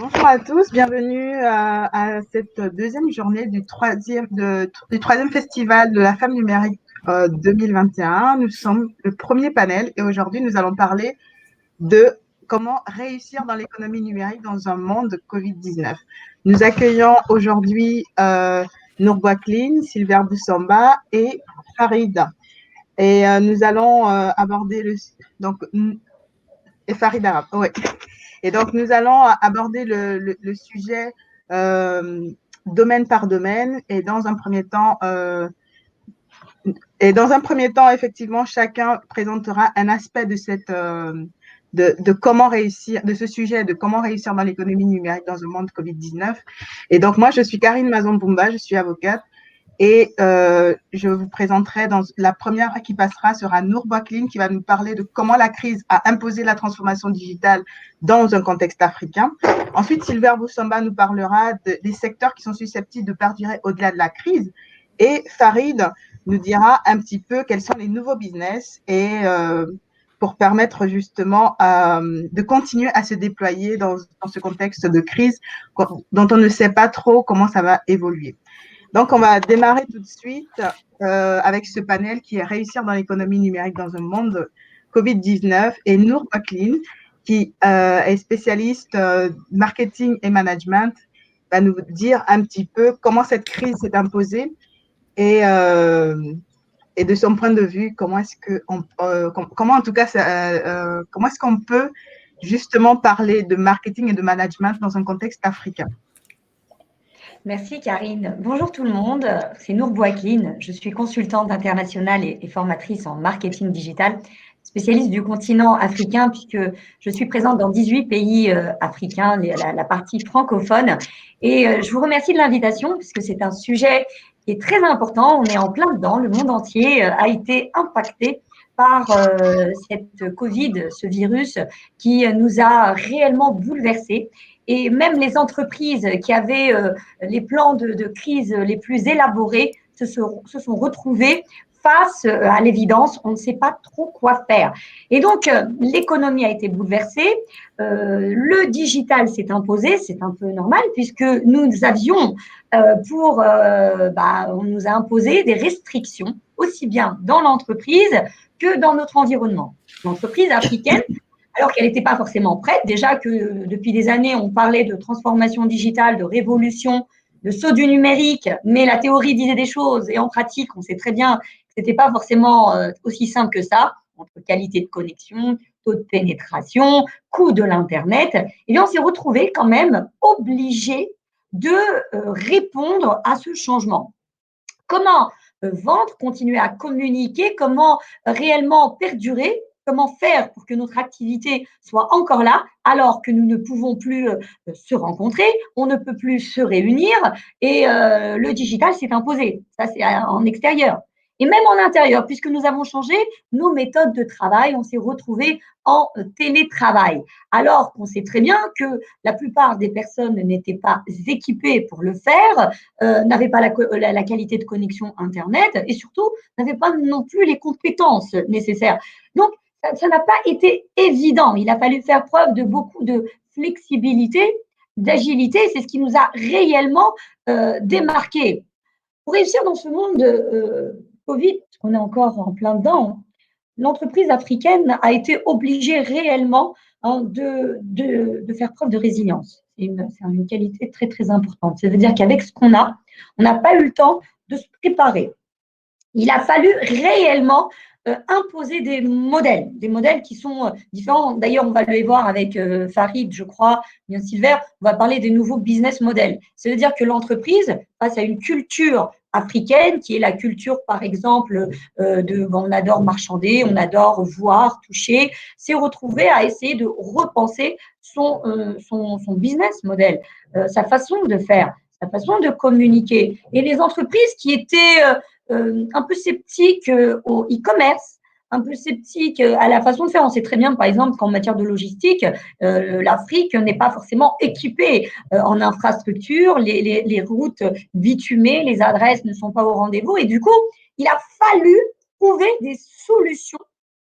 Bonjour à tous, bienvenue à cette deuxième journée du troisième festival de la femme numérique 2021. Nous sommes le premier panel et aujourd'hui nous allons parler de comment réussir dans l'économie numérique dans un monde de Covid-19. Nous accueillons aujourd'hui Nour Bouaklin, Silver Boussamba et Farid. Et nous allons aborder et Farid Arab, oui. Et donc, nous allons aborder le sujet domaine par domaine. Effectivement, chacun présentera un aspect de comment réussir, de ce sujet, de comment réussir dans l'économie numérique dans un monde Covid-19. Et donc, moi, je suis Karine Mazon-Boumba, je suis avocate. Et je vous présenterai la première qui passera sera Nour Bouaklin qui va nous parler de comment la crise a imposé la transformation digitale dans un contexte africain. Ensuite, Silver Boussamba nous parlera des secteurs qui sont susceptibles de perdurer au-delà de la crise. Et Farid nous dira un petit peu quels sont les nouveaux business et pour permettre justement de continuer à se déployer dans ce contexte de crise dont on ne sait pas trop comment ça va évoluer. Donc, on va démarrer tout de suite avec ce panel qui est réussir dans l'économie numérique dans un monde Covid-19 et Nour Bouaklin, qui est spécialiste marketing et management, va nous dire un petit peu comment cette crise s'est imposée et de son point de vue, comment est-ce qu'on peut justement parler de marketing et de management dans un contexte africain. Merci Karine. Bonjour tout le monde, c'est Nour Bouaklin. Je suis consultante internationale et formatrice en marketing digital, spécialiste du continent africain puisque je suis présente dans 18 pays africains, la partie francophone. Et je vous remercie de l'invitation puisque c'est un sujet qui est très important. On est en plein dedans, le monde entier a été impacté par cette Covid, ce virus qui nous a réellement bouleversés. Et même les entreprises qui avaient les plans de crise les plus élaborés se sont retrouvées face à l'évidence, on ne sait pas trop quoi faire. Et donc, l'économie a été bouleversée, le digital s'est imposé, c'est un peu normal puisque nous avions on nous a imposé des restrictions aussi bien dans l'entreprise que dans notre environnement. L'entreprise africaine, alors qu'elle n'était pas forcément prête. Déjà que depuis des années, on parlait de transformation digitale, de révolution, de saut du numérique, mais la théorie disait des choses et en pratique, on sait très bien que ce n'était pas forcément aussi simple que ça, entre qualité de connexion, taux de pénétration, coût de l'Internet. Et bien, on s'est retrouvé quand même obligé de répondre à ce changement. Comment vendre, continuer à communiquer, comment réellement perdurer, comment faire pour que notre activité soit encore là alors que nous ne pouvons plus se rencontrer, on ne peut plus se réunir et le digital s'est imposé. Ça, c'est en extérieur. Et même en intérieur, puisque nous avons changé nos méthodes de travail, on s'est retrouvé en télétravail. Alors qu'on sait très bien que la plupart des personnes n'étaient pas équipées pour le faire, n'avaient pas la qualité de connexion Internet et surtout n'avaient pas non plus les compétences nécessaires. Donc, ça n'a pas été évident. Il a fallu faire preuve de beaucoup de flexibilité, d'agilité. C'est ce qui nous a réellement démarqués. Pour réussir dans ce monde Covid, parce qu'on est encore en plein dedans, l'entreprise africaine a été obligée réellement de faire preuve de résilience. C'est une qualité très, très importante. Ça veut dire qu'avec ce qu'on a, on n'a pas eu le temps de se préparer. Il a fallu réellement imposer des modèles qui sont différents. D'ailleurs, on va le voir avec Farid, je crois, bien Silver, on va parler des nouveaux business models. Ça veut dire que l'entreprise, face à une culture africaine, qui est la culture, par exemple, on adore marchander, on adore voir, toucher, s'est retrouvée à essayer de repenser son business model, sa façon de faire, sa façon de communiquer. Et les entreprises qui étaient un peu sceptiques au e-commerce, un peu sceptiques à la façon de faire. On sait très bien, par exemple, qu'en matière de logistique, l'Afrique n'est pas forcément équipée en infrastructure, les routes bitumées, les adresses ne sont pas au rendez-vous. Et du coup, il a fallu trouver des solutions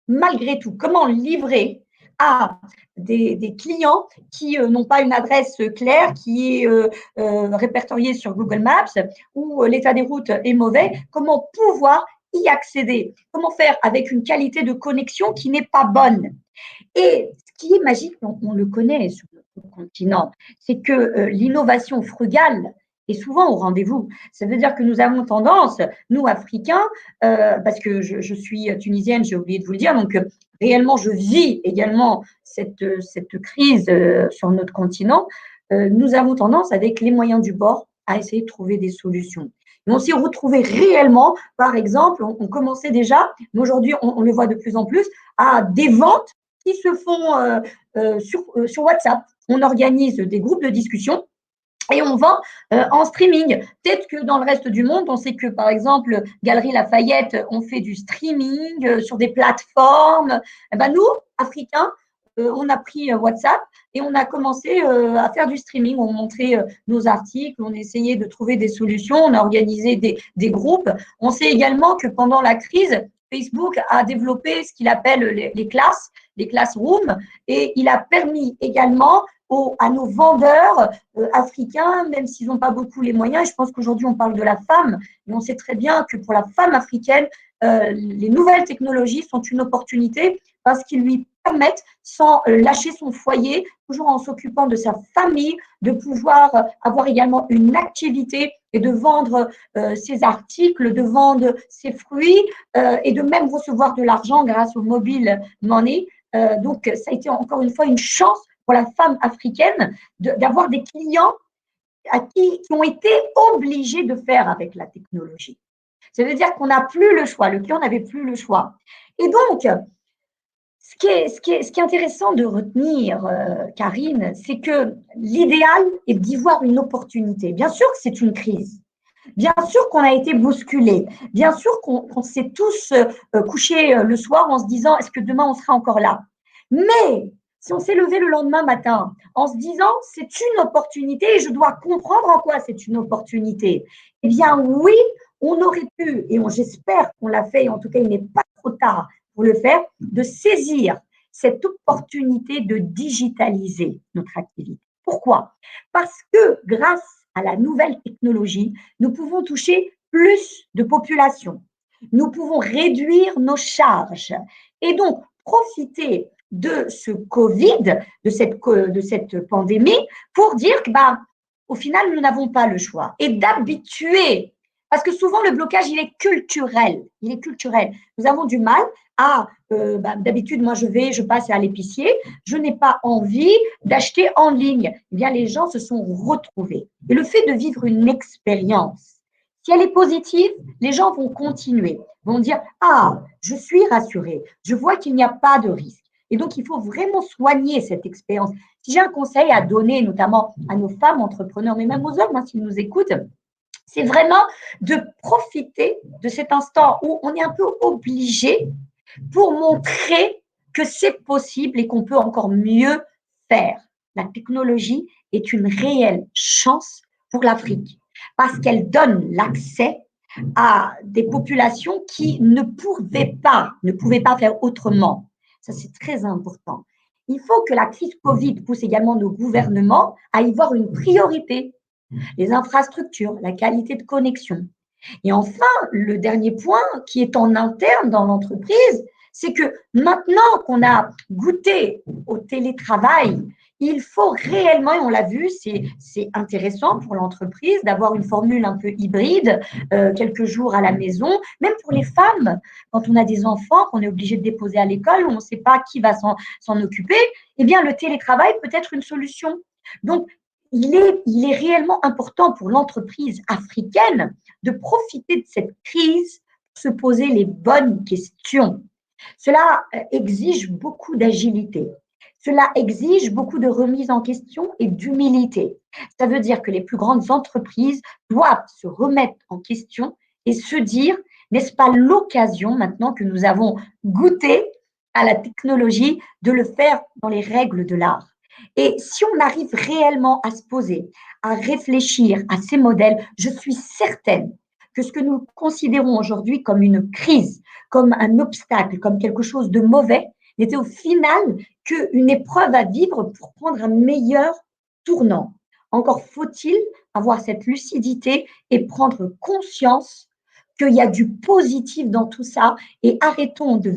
malgré tout. Comment livrer, à des clients qui n'ont pas une adresse claire, qui est répertoriée sur Google Maps, où l'état des routes est mauvais, comment pouvoir y accéder? Comment faire avec une qualité de connexion qui n'est pas bonne? Et ce qui est magique, on le connaît sur notre continent, c'est que l'innovation frugale est souvent au rendez-vous. Ça veut dire que nous avons tendance, nous Africains, parce que je suis tunisienne, j'ai oublié de vous le dire, donc réellement je vis également cette crise sur notre continent, nous avons tendance avec les moyens du bord à essayer de trouver des solutions. Et on s'est retrouvé réellement, par exemple, on commençait déjà, mais aujourd'hui on le voit de plus en plus, à des ventes qui se font sur WhatsApp. On organise des groupes de discussion et on vend en streaming. Peut-être que dans le reste du monde, on sait que, par exemple, Galeries Lafayette, on fait du streaming sur des plateformes. Eh ben, nous, Africains, on a pris WhatsApp et on a commencé à faire du streaming. On montrait nos articles, on essayait de trouver des solutions, on a organisé des groupes. On sait également que pendant la crise, Facebook a développé ce qu'il appelle les classrooms, et il a permis également à nos vendeurs africains, même s'ils n'ont pas beaucoup les moyens. Et je pense qu'aujourd'hui, on parle de la femme, mais on sait très bien que pour la femme africaine, les nouvelles technologies sont une opportunité parce qu'ils lui permettent, sans lâcher son foyer, toujours en s'occupant de sa famille, de pouvoir avoir également une activité et de vendre ses articles, de vendre ses fruits et de même recevoir de l'argent grâce au mobile money. Donc, ça a été encore une fois une chance pour la femme africaine d'avoir des clients qui ont été obligés de faire avec la technologie. Ça veut dire qu'on n'a plus le choix, le client n'avait plus le choix. Et donc, ce qui est intéressant de retenir, Karine, c'est que l'idéal est d'y voir une opportunité. Bien sûr que c'est une crise. Bien sûr qu'on a été bousculés. Bien sûr qu'on s'est tous couchés le soir en se disant, est-ce que demain on sera encore là? Mais si on s'est levé le lendemain matin en se disant, c'est une opportunité et je dois comprendre en quoi c'est une opportunité, eh bien oui, on aurait pu, et j'espère qu'on l'a fait, et en tout cas il n'est pas trop tard pour le faire, de saisir cette opportunité de digitaliser notre activité. Pourquoi? Parce que grâce à la nouvelle technologie, nous pouvons toucher plus de population. Nous pouvons réduire nos charges et donc profiter de ce Covid, de cette pandémie, pour dire que, au final, nous n'avons pas le choix. Et d'habituer, parce que souvent le blocage, il est culturel. Il est culturel. Nous avons du mal à, d'habitude, moi je passe à l'épicier, je n'ai pas envie d'acheter en ligne. Eh bien, les gens se sont retrouvés. Et le fait de vivre une expérience, si elle est positive, les gens vont continuer, vont dire, ah, je suis rassurée, je vois qu'il n'y a pas de risque. Et donc, il faut vraiment soigner cette expérience. Si j'ai un conseil à donner, notamment à nos femmes entrepreneurs, mais même aux hommes, s'ils nous écoutent, c'est vraiment de profiter de cet instant où on est un peu obligé pour montrer que c'est possible et qu'on peut encore mieux faire. La technologie est une réelle chance pour l'Afrique parce qu'elle donne l'accès à des populations qui ne pouvaient pas faire autrement. Ça, c'est très important. Il faut que la crise Covid pousse également nos gouvernements à y voir une priorité. Les infrastructures, la qualité de connexion. Et enfin, le dernier point qui est en interne dans l'entreprise, c'est que maintenant qu'on a goûté au télétravail, il faut réellement, et on l'a vu, c'est intéressant pour l'entreprise d'avoir une formule un peu hybride, quelques jours à la maison, même pour les femmes, quand on a des enfants, qu'on est obligé de déposer à l'école, où on ne sait pas qui va s'en occuper, eh bien le télétravail peut être une solution. Donc, il est réellement important pour l'entreprise africaine de profiter de cette crise pour se poser les bonnes questions. Cela exige beaucoup d'agilité. Cela exige beaucoup de remise en question et d'humilité. Ça veut dire que les plus grandes entreprises doivent se remettre en question et se dire, n'est-ce pas l'occasion maintenant que nous avons goûté à la technologie de le faire dans les règles de l'art? Et si on arrive réellement à se poser, à réfléchir à ces modèles, je suis certaine que ce que nous considérons aujourd'hui comme une crise, comme un obstacle, comme quelque chose de mauvais, n'était au final qu'une épreuve à vivre pour prendre un meilleur tournant. Encore faut-il avoir cette lucidité et prendre conscience qu'il y a du positif dans tout ça et arrêtons de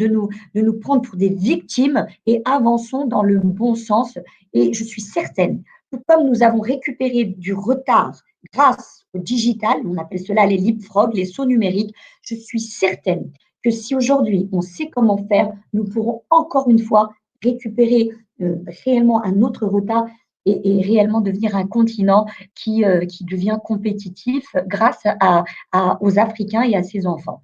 nous prendre pour des victimes et avançons dans le bon sens. Et je suis certaine que comme nous avons récupéré du retard grâce au digital, on appelle cela les leapfrogs, les sauts numériques, je suis certaine que si aujourd'hui on sait comment faire, nous pourrons encore une fois récupérer réellement un autre retard et réellement devenir un continent qui devient compétitif grâce aux Africains et à ses enfants.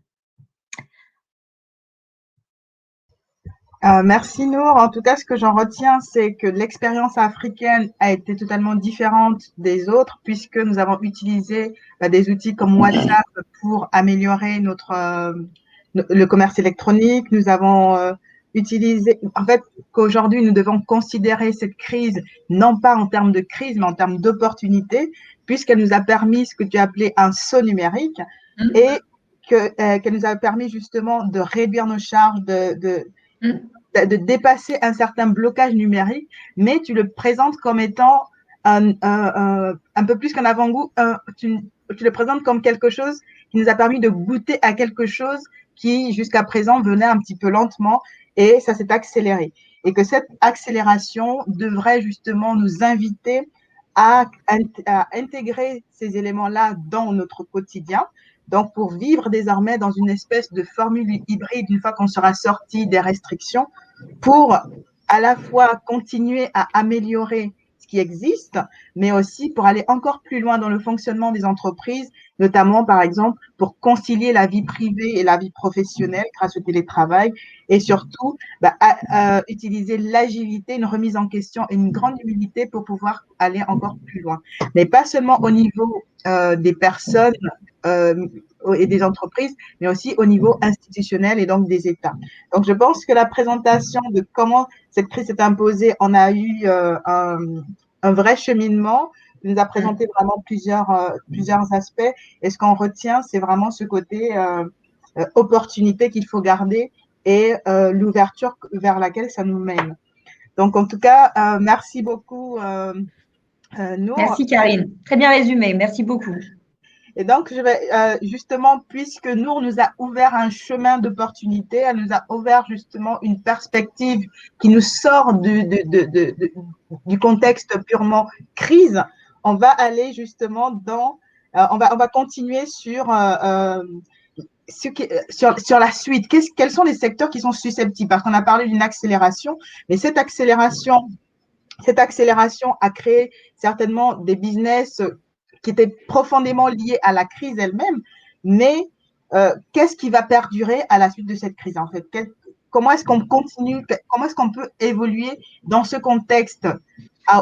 Merci Nour. En tout cas, ce que j'en retiens, c'est que l'expérience africaine a été totalement différente des autres puisque nous avons utilisé des outils comme WhatsApp pour améliorer le commerce électronique. Nous avons utilisé, en fait, qu'aujourd'hui, nous devons considérer cette crise non pas en termes de crise, mais en termes d'opportunité, puisqu'elle nous a permis ce que tu as appelé un saut numérique et qu'elle nous a permis justement de réduire nos charges, de dépasser un certain blocage numérique, mais tu le présentes comme étant un peu plus qu'un avant-goût. Tu le présentes comme quelque chose qui nous a permis de goûter à quelque chose qui, jusqu'à présent, venait un petit peu lentement et ça s'est accéléré. Et que cette accélération devrait justement nous inviter à intégrer ces éléments-là dans notre quotidien. Donc, pour vivre désormais dans une espèce de formule hybride, une fois qu'on sera sorti des restrictions, pour à la fois continuer à améliorer ce qui existe, mais aussi pour aller encore plus loin dans le fonctionnement des entreprises, notamment, par exemple, pour concilier la vie privée et la vie professionnelle grâce au télétravail, et surtout, utiliser l'agilité, une remise en question et une grande humilité pour pouvoir aller encore plus loin. Mais pas seulement au niveau des personnes et des entreprises, mais aussi au niveau institutionnel et donc des États. Donc, je pense que la présentation de comment cette crise s'est imposée, on a eu un vrai cheminement. Il nous a présenté vraiment plusieurs aspects. Et ce qu'on retient, c'est vraiment ce côté opportunité qu'il faut garder et l'ouverture vers laquelle ça nous mène. Donc, en tout cas, merci beaucoup, Nour. Merci, Karine. Très bien résumé. Merci beaucoup. Et donc, je vais justement, puisque Nour nous a ouvert un chemin d'opportunité, elle nous a ouvert justement une perspective qui nous sort du contexte purement crise, on va aller justement on va continuer sur la suite. Quels sont les secteurs qui sont susceptibles? Parce qu'on a parlé d'une accélération, mais cette accélération a créé certainement des business qui étaient profondément liés à la crise elle-même, mais qu'est-ce qui va perdurer à la suite de cette crise en fait? Comment est-ce qu'on continue, comment est-ce qu'on peut évoluer dans ce contexte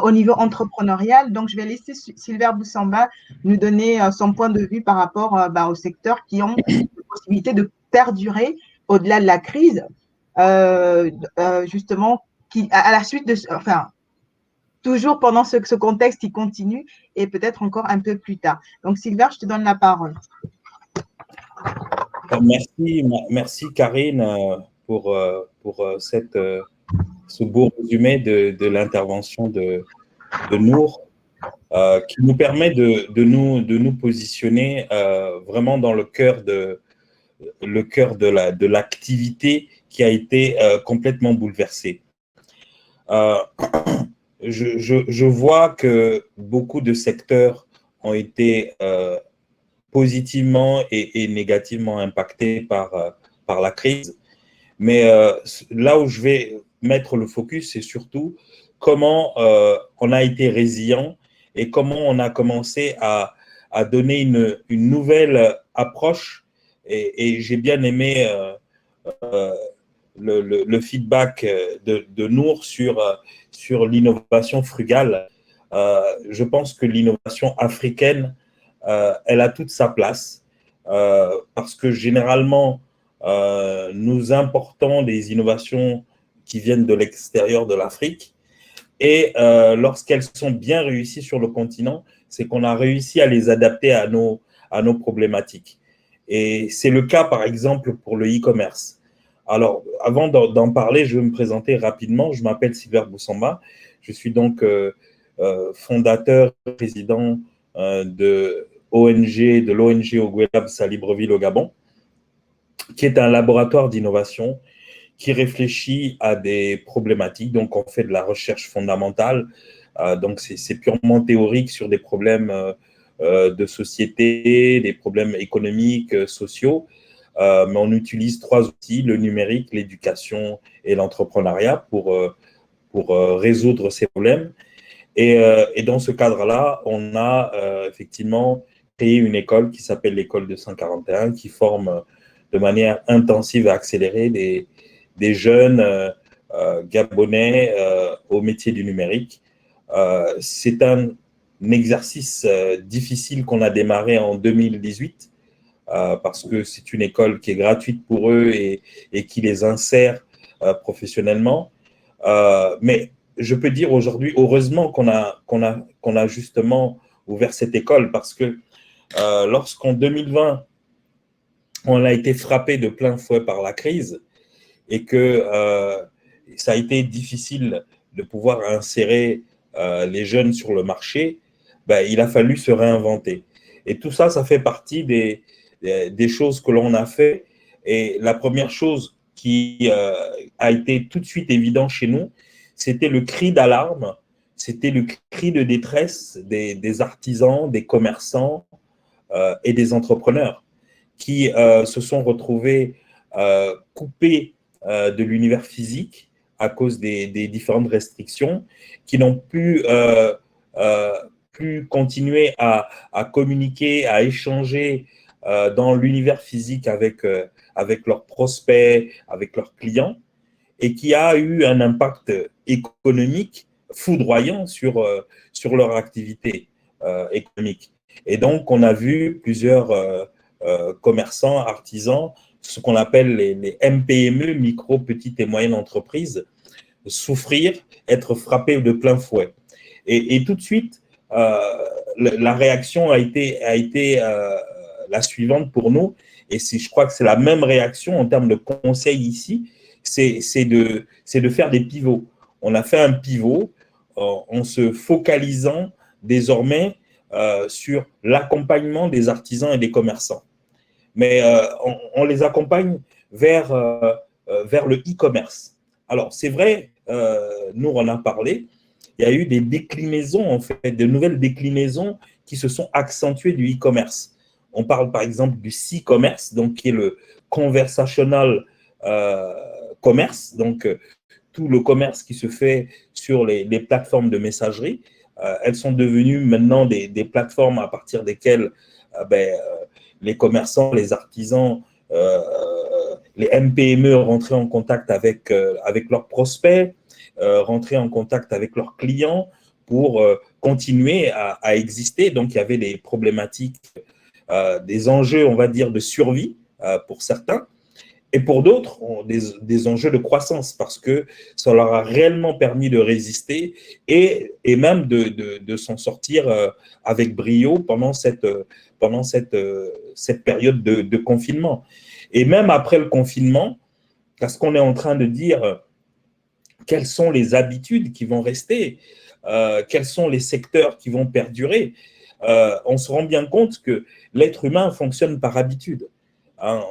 au niveau entrepreneurial? Donc, je vais laisser Sylvère Boussamba nous donner son point de vue par rapport aux secteurs qui ont la possibilité de perdurer au-delà de la crise, justement, à la suite de, enfin, toujours pendant ce contexte qui continue et peut-être encore un peu plus tard. Donc, Sylvain, je te donne la parole. Merci Karine pour ce beau résumé de l'intervention de Nour, qui nous permet de nous positionner vraiment dans le cœur de l'activité qui a été complètement bouleversée. Je vois que beaucoup de secteurs ont été positivement et négativement impactés par la crise. Mais là où je vais mettre le focus, c'est surtout comment on a été résilient et comment on a commencé à donner une nouvelle approche. Et j'ai bien aimé le feedback de Nour sur l'innovation frugale. Je pense que l'innovation africaine, elle a toute sa place parce que généralement, nous importons des innovations qui viennent de l'extérieur de l'Afrique et lorsqu'elles sont bien réussies sur le continent, c'est qu'on a réussi à les adapter à nos problématiques. Et c'est le cas, par exemple, pour le e-commerce. Alors, avant d'en parler, je vais me présenter rapidement. Je m'appelle Silver Boussamba. Je suis donc fondateur, président de l'ONG Oguelab à Libreville au Gabon, qui est un laboratoire d'innovation qui réfléchit à des problématiques. Donc, on fait de la recherche fondamentale. Donc, c'est purement théorique sur des problèmes de société, des problèmes économiques, sociaux. Mais on utilise 3 outils, le numérique, l'éducation et l'entrepreneuriat pour résoudre ces problèmes. Et dans ce cadre-là, on a effectivement créé une école qui s'appelle l'école 241, qui forme de manière intensive et accélérée des jeunes gabonais au métier du numérique. C'est un exercice difficile qu'on a démarré en 2018 parce que c'est une école qui est gratuite pour eux et qui les insère professionnellement. Mais je peux dire aujourd'hui, heureusement qu'on a justement ouvert cette école parce que lorsqu'en 2020, on a été frappé de plein fouet par la crise et que ça a été difficile de pouvoir insérer les jeunes sur le marché, ben, il a fallu se réinventer. Et tout ça, ça fait partie des choses que l'on a fait. Et la première chose qui a été tout de suite évident chez nous, c'était le cri d'alarme, c'était le cri de détresse des artisans, des commerçants et des entrepreneurs qui se sont retrouvés coupés de l'univers physique à cause des différentes restrictions, qui n'ont pu continuer à communiquer, à échanger dans l'univers physique avec leurs prospects, avec leurs clients, et qui a eu un impact économique foudroyant sur leur activité économique. Et donc, on a vu plusieurs commerçants, artisans, ce qu'on appelle les MPME, micro, petites et moyennes entreprises, souffrir, être frappés de plein fouet. Et tout de suite, la réaction a été la suivante pour nous, et je crois que c'est la même réaction en termes de conseils ici, c'est de faire des pivots. On a fait un pivot en se focalisant désormais sur l'accompagnement des artisans et des commerçants. Mais on les accompagne vers le e-commerce. Alors, c'est vrai, nous, on en a parlé, il y a eu des déclinaisons, en fait, de nouvelles déclinaisons qui se sont accentuées du e-commerce. On parle par exemple du C-commerce, donc qui est le conversational commerce, donc tout le commerce qui se fait sur les plateformes de messagerie. Elles sont devenues maintenant des plateformes à partir desquelles les commerçants, les artisans, les MPME rentraient en contact avec leurs prospects, rentraient en contact avec leurs clients pour continuer à exister. Donc, il y avait des problématiques, des enjeux, on va dire, de survie pour certains. Et pour d'autres, des enjeux de croissance parce que ça leur a réellement permis de résister et même de s'en sortir avec brio pendant cette période de confinement. Et même après le confinement, parce qu'on est en train de dire quelles sont les habitudes qui vont rester, quels sont les secteurs qui vont perdurer, on se rend bien compte que l'être humain fonctionne par habitude. Hein,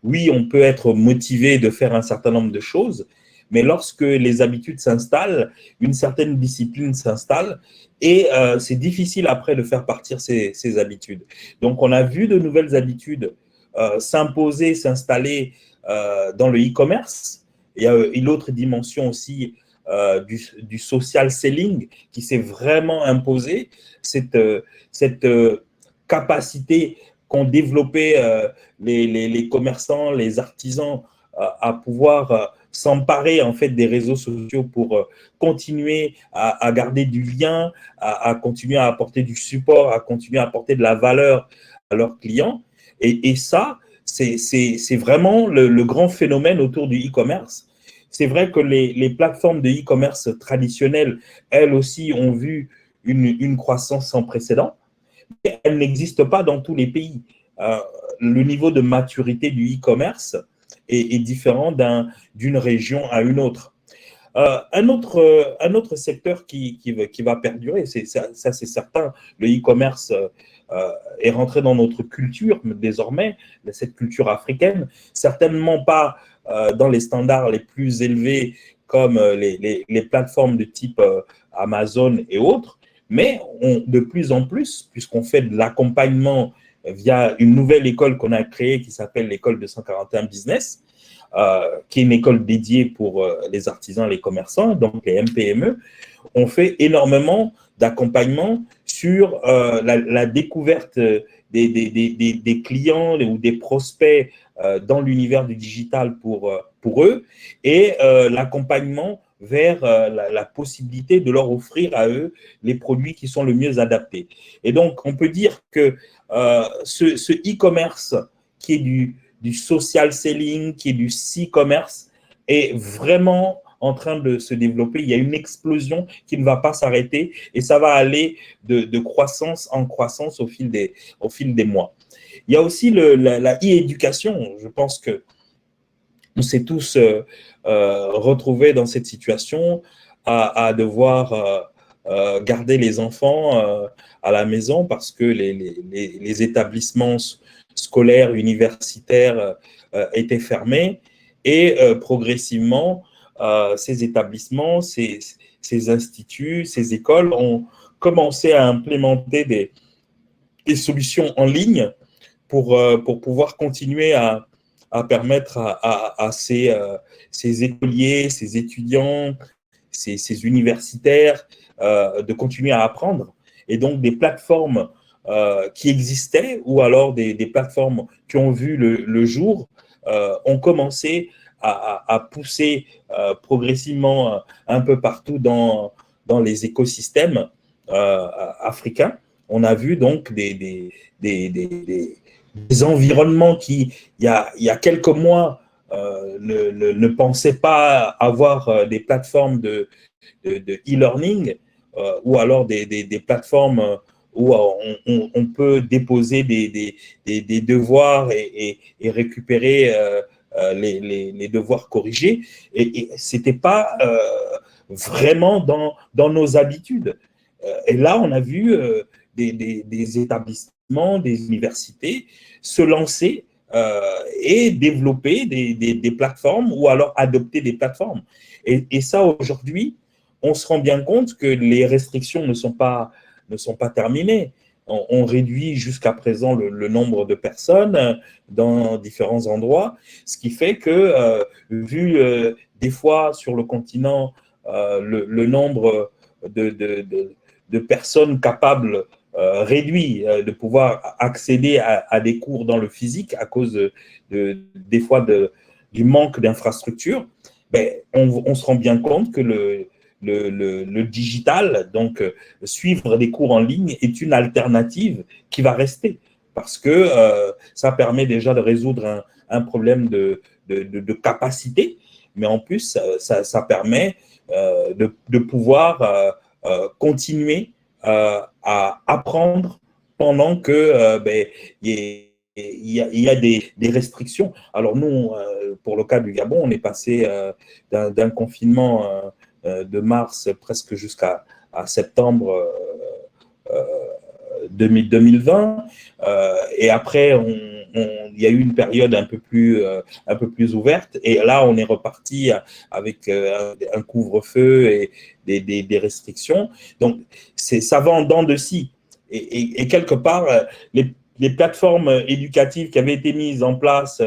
oui, on peut être motivé de faire un certain nombre de choses, mais lorsque les habitudes s'installent, une certaine discipline s'installe et c'est difficile après de faire partir ces habitudes. Donc, on a vu de nouvelles habitudes s'imposer, s'installer dans le e-commerce. Il y a une autre dimension aussi du social selling qui s'est vraiment imposée, cette capacité qu'ont développé les commerçants, les artisans à pouvoir s'emparer en fait des réseaux sociaux pour continuer à garder du lien, à continuer à apporter du support, à continuer à apporter de la valeur à leurs clients. Et ça, c'est vraiment le grand phénomène autour du e-commerce. C'est vrai que les plateformes de e-commerce traditionnelles, elles aussi, ont vu une croissance sans précédent. Elle n'existe pas dans tous les pays. Le niveau de maturité du e-commerce est différent d'une région à une autre. Un autre secteur qui va perdurer, ça c'est certain, le e-commerce est rentré dans notre culture désormais, cette culture africaine, certainement pas dans les standards les plus élevés comme les plateformes de type Amazon et autres, mais de plus en plus, puisqu'on fait de l'accompagnement via une nouvelle école qu'on a créée qui s'appelle l'école 241 Business, qui est une école dédiée pour les artisans et les commerçants, donc les MPME, on fait énormément d'accompagnement sur la découverte des clients ou des prospects dans l'univers du digital pour eux et l'accompagnement vers la possibilité de leur offrir à eux les produits qui sont le mieux adaptés. Et donc, on peut dire que ce e-commerce qui est du social selling, qui est du e-commerce, est vraiment en train de se développer. Il y a une explosion qui ne va pas s'arrêter et ça va aller de croissance en croissance au fil des mois. Il y a aussi la e-éducation. Je pense que on s'est tous retrouvés dans cette situation à devoir garder les enfants à la maison parce que les établissements scolaires, universitaires étaient fermés et progressivement, ces établissements, ces instituts, ces écoles ont commencé à implémenter des solutions en ligne pour pouvoir continuer à permettre à ces écoliers, ces étudiants, ces universitaires de continuer à apprendre. Et donc, des plateformes qui existaient ou alors des plateformes qui ont vu le jour ont commencé à pousser progressivement un peu partout dans les écosystèmes africains. On a vu donc des environnements qui, il y a quelques mois, ne pensaient pas avoir des plateformes de e-learning ou alors des plateformes où on peut déposer des devoirs et récupérer les devoirs corrigés. Et ce n'était pas vraiment dans nos habitudes. Et là, on a vu des établissements, des universités se lancer et développer des plateformes ou alors adopter des plateformes. Et ça, aujourd'hui, on se rend bien compte que les restrictions ne sont pas terminées. On réduit jusqu'à présent le nombre de personnes dans différents endroits, ce qui fait que, vu des fois sur le continent, le nombre de personnes capables réduit de pouvoir accéder à des cours dans le physique à cause des fois du manque d'infrastructures, ben, on se rend bien compte que le digital, donc suivre des cours en ligne, est une alternative qui va rester parce que ça permet déjà de résoudre un problème de capacité, mais en plus, ça permet de pouvoir continuer à apprendre pendant que il y a des restrictions. Alors nous, pour le cas du Gabon, on est passé d'un confinement de mars presque jusqu'à septembre 2020. Et après, il y a eu une période un peu plus ouverte. Et là, on est reparti avec un couvre-feu et des restrictions. Donc, ça va en dents de scie. Et quelque part, les plateformes éducatives qui avaient été mises en place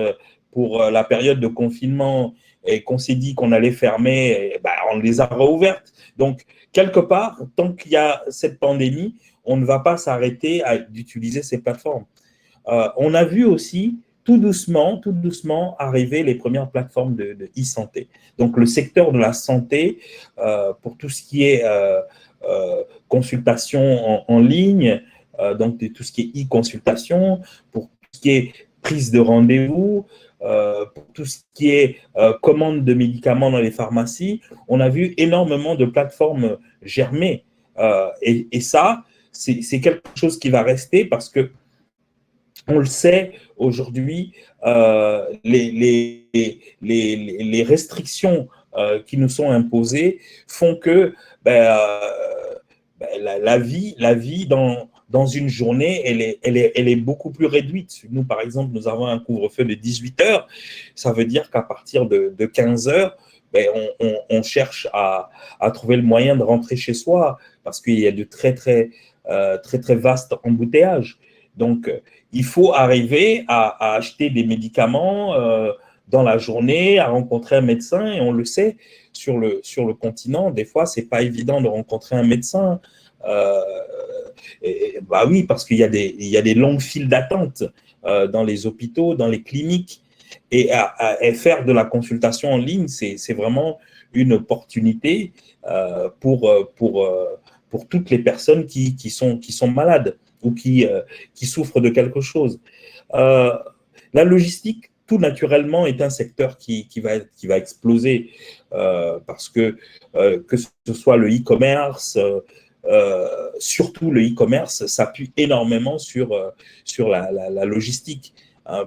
pour la période de confinement et qu'on s'est dit qu'on allait fermer, on les a réouvertes. Donc, quelque part, tant qu'il y a cette pandémie, on ne va pas s'arrêter d'utiliser ces plateformes. On a vu aussi tout doucement arriver les premières plateformes de e-santé. Donc, le secteur de la santé, pour tout ce qui est consultation en ligne, donc tout ce qui est e-consultation, pour tout ce qui est prise de rendez-vous, pour tout ce qui est commande de médicaments dans les pharmacies, on a vu énormément de plateformes germer. Et ça, c'est quelque chose qui va rester parce que on le sait aujourd'hui, les restrictions qui nous sont imposées font que la vie dans une journée, elle est beaucoup plus réduite. Nous, par exemple, nous avons un couvre-feu de 18 heures. Ça veut dire qu'à partir de 15 heures, on cherche à trouver le moyen de rentrer chez soi parce qu'il y a de très vastes embouteillages. Donc, il faut arriver à acheter des médicaments dans la journée, à rencontrer un médecin. Et on le sait, sur le continent, des fois, ce n'est pas évident de rencontrer un médecin. Bah oui, parce qu'il y a des longues files d'attente dans les hôpitaux, dans les cliniques. Et faire de la consultation en ligne, c'est vraiment une opportunité pour toutes les personnes qui sont malades ou qui souffrent de quelque chose. La logistique, tout naturellement, est un secteur qui va exploser parce que ce soit le e-commerce, surtout le e-commerce, s'appuie énormément sur la logistique.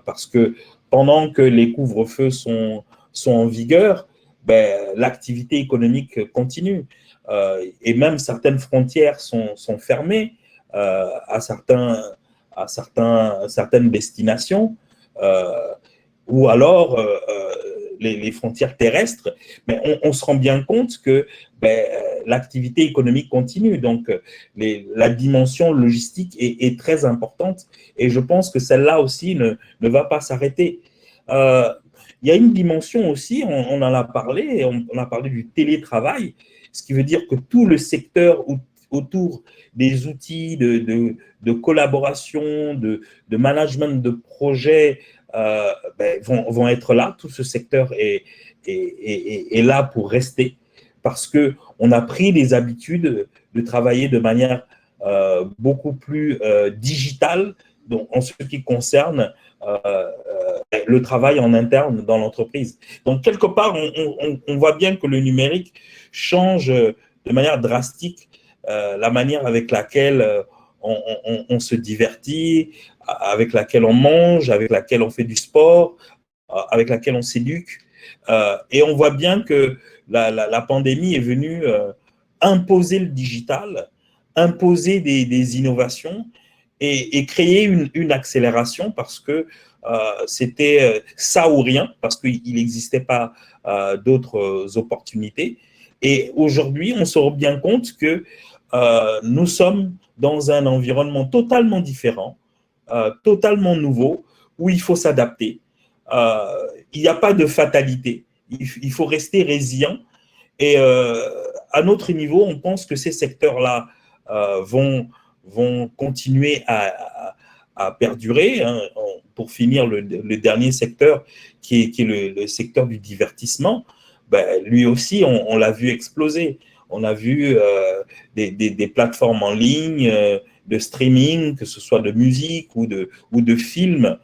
Parce que pendant que les couvre-feux sont en vigueur, l'activité économique continue. Et même certaines frontières sont fermées à certaines destinations, ou alors les frontières terrestres, mais on se rend bien compte que l'activité économique continue. Donc, la dimension logistique est très importante et je pense que celle-là aussi ne va pas s'arrêter. Il y a une dimension aussi, on en a parlé, on a parlé du télétravail, ce qui veut dire que tout le secteur autour des outils de collaboration, de management de projets vont être là. Tout ce secteur est là pour rester parce qu'on a pris des habitudes de travailler de manière beaucoup plus digitale donc, en ce qui concerne le travail en interne dans l'entreprise. Donc, quelque part, on voit bien que le numérique change de manière drastique la manière avec laquelle on se divertit, avec laquelle on mange, avec laquelle on fait du sport, avec laquelle on s'éduque. Et on voit bien que la pandémie est venue imposer le digital, imposer des innovations et créer une accélération parce que c'était ça ou rien, parce qu'il n'existait pas d'autres opportunités. Et aujourd'hui, on se rend bien compte que nous sommes dans un environnement totalement différent, totalement nouveau, où il faut s'adapter. Il n'y a pas de fatalité. Il faut rester résilient. Et à notre niveau, on pense que ces secteurs-là vont continuer à perdurer. Hein. Pour finir, le dernier secteur, qui est le secteur du divertissement, lui aussi, on l'a vu exploser. On a vu des plateformes en ligne, de streaming, que ce soit de musique ou de films,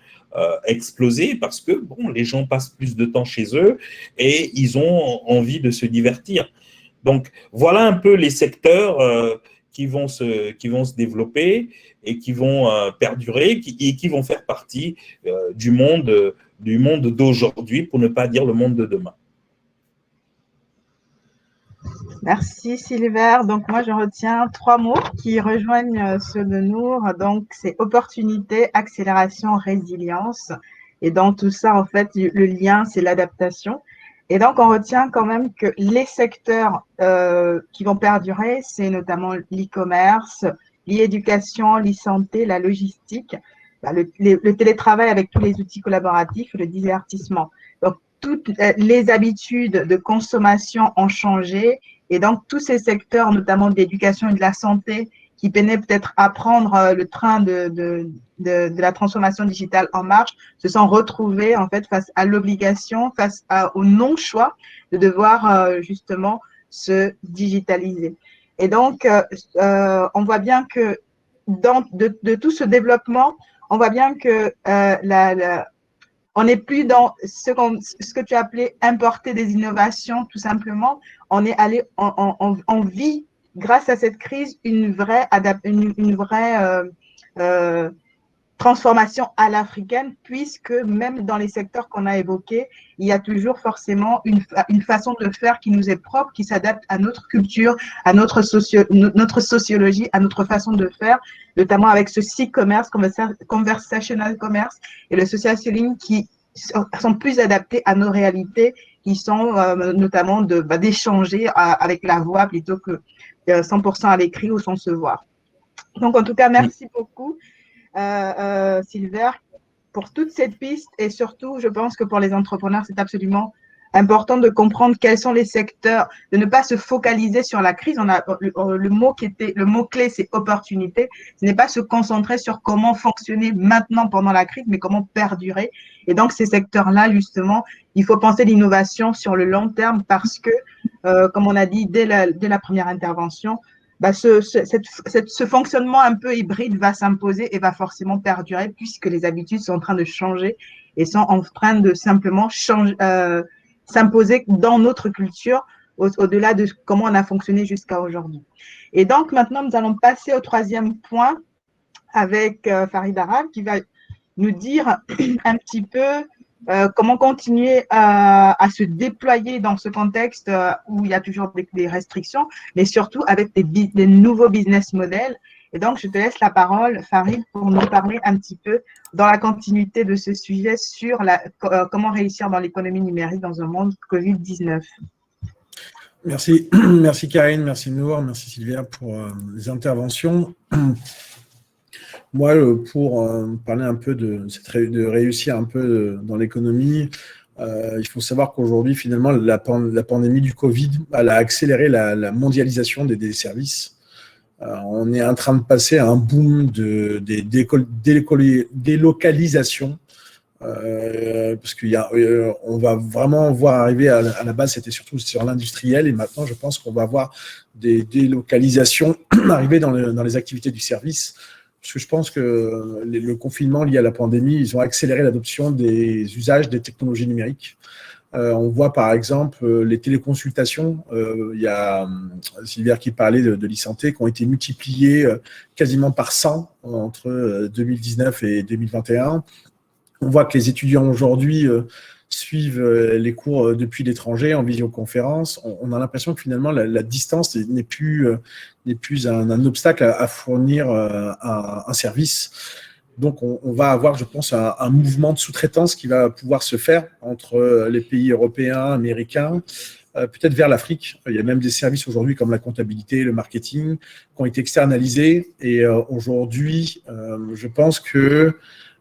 exploser parce que bon, les gens passent plus de temps chez eux et ils ont envie de se divertir. Donc, voilà un peu les secteurs qui vont se développer et qui vont perdurer et qui vont faire partie du monde d'aujourd'hui, pour ne pas dire le monde de demain. Merci Silver. Donc moi je retiens 3 mots qui rejoignent ceux de Nour. Donc c'est opportunité, accélération, résilience. Et dans tout ça en fait le lien c'est l'adaptation. Et donc on retient quand même que les secteurs qui vont perdurer c'est notamment l'e-commerce, l'e-éducation, l'e-santé, la logistique, le télétravail avec tous les outils collaboratifs, le divertissement. Donc toutes les habitudes de consommation ont changé. Et donc, tous ces secteurs, notamment de l'éducation et de la santé, qui peinaient peut-être à prendre le train de la transformation digitale en marche, se sont retrouvés en fait face à l'obligation, au non-choix de devoir justement se digitaliser. Et donc, on voit bien que de tout ce développement, on voit bien que on n'est plus dans ce que tu as appelé importer des innovations, tout simplement. On est allé, on vit, grâce à cette crise, une vraie transformation à l'africaine, puisque même dans les secteurs qu'on a évoqués, il y a toujours forcément une façon de faire qui nous est propre, qui s'adapte à notre culture, à notre sociologie, à notre façon de faire, notamment avec ce e-commerce, conversational commerce et le social selling qui sont plus adaptés à nos réalités, qui sont notamment d'échanger avec la voix plutôt que 100% à l'écrit ou sans se voir. Donc, en tout cas, merci beaucoup, Silver, pour toute cette piste. Et surtout, je pense que pour les entrepreneurs, c'est absolument important de comprendre quels sont les secteurs, de ne pas se focaliser sur la crise. On a le mot-clé, c'est opportunité. Ce n'est pas se concentrer sur comment fonctionner maintenant pendant la crise, mais comment perdurer. Et donc, ces secteurs-là, justement, il faut penser l'innovation sur le long terme parce que, comme on a dit dès la première intervention, ce fonctionnement un peu hybride va s'imposer et va forcément perdurer puisque les habitudes sont en train de changer et sont en train de simplement s'imposer dans notre culture au-delà de comment on a fonctionné jusqu'à aujourd'hui. Et donc, maintenant, nous allons passer au troisième point avec Farid Arab qui va nous dire un petit peu comment continuer à se déployer dans ce contexte où il y a toujours des restrictions, mais surtout avec des nouveaux business models. Et donc, je te laisse la parole, Farid, pour nous parler un petit peu dans la continuité de ce sujet sur comment réussir dans l'économie numérique dans un monde Covid-19. Merci, merci Karine, merci Nour, merci Sylvia pour les interventions. Moi, pour parler un peu de réussir un peu dans l'économie, il faut savoir qu'aujourd'hui, finalement, la pandémie du Covid, elle a accéléré la mondialisation des services. On est en train de passer à un boom des délocalisations, parce on va vraiment voir arriver à la base, c'était surtout sur l'industriel, et maintenant, je pense qu'on va voir des délocalisations arriver dans les activités du service. Parce que je pense que le confinement lié à la pandémie, ils ont accéléré l'adoption des usages des technologies numériques. On voit par exemple les téléconsultations, il y a Sylvia qui parlait de l'e-santé, qui ont été multipliées quasiment par 100 entre 2019 et 2021. On voit que les étudiants aujourd'hui suivent les cours depuis l'étranger en visioconférence. On a l'impression que finalement la distance n'est plus un obstacle à fournir un service. Donc on va avoir, je pense, un mouvement de sous-traitance qui va pouvoir se faire entre les pays européens, américains, peut-être vers l'Afrique. Il y a même des services aujourd'hui comme la comptabilité, le marketing, qui ont été externalisés. Et aujourd'hui, je pense que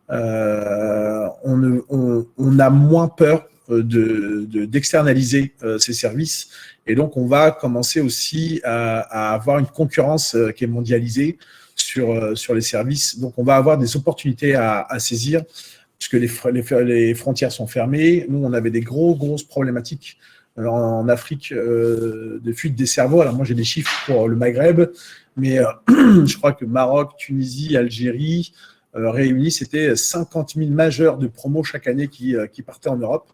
on a moins peur d'externaliser ces services, et donc on va commencer aussi à avoir une concurrence qui est mondialisée sur les services. Donc on va avoir des opportunités à saisir puisque les frontières sont fermées. Nous, on avait des grosses problématiques en Afrique de fuite des cerveaux. Alors moi, j'ai des chiffres pour le Maghreb, mais je crois que Maroc, Tunisie, Algérie réunis, c'était 50 000 majeurs de promo chaque année qui partaient en Europe.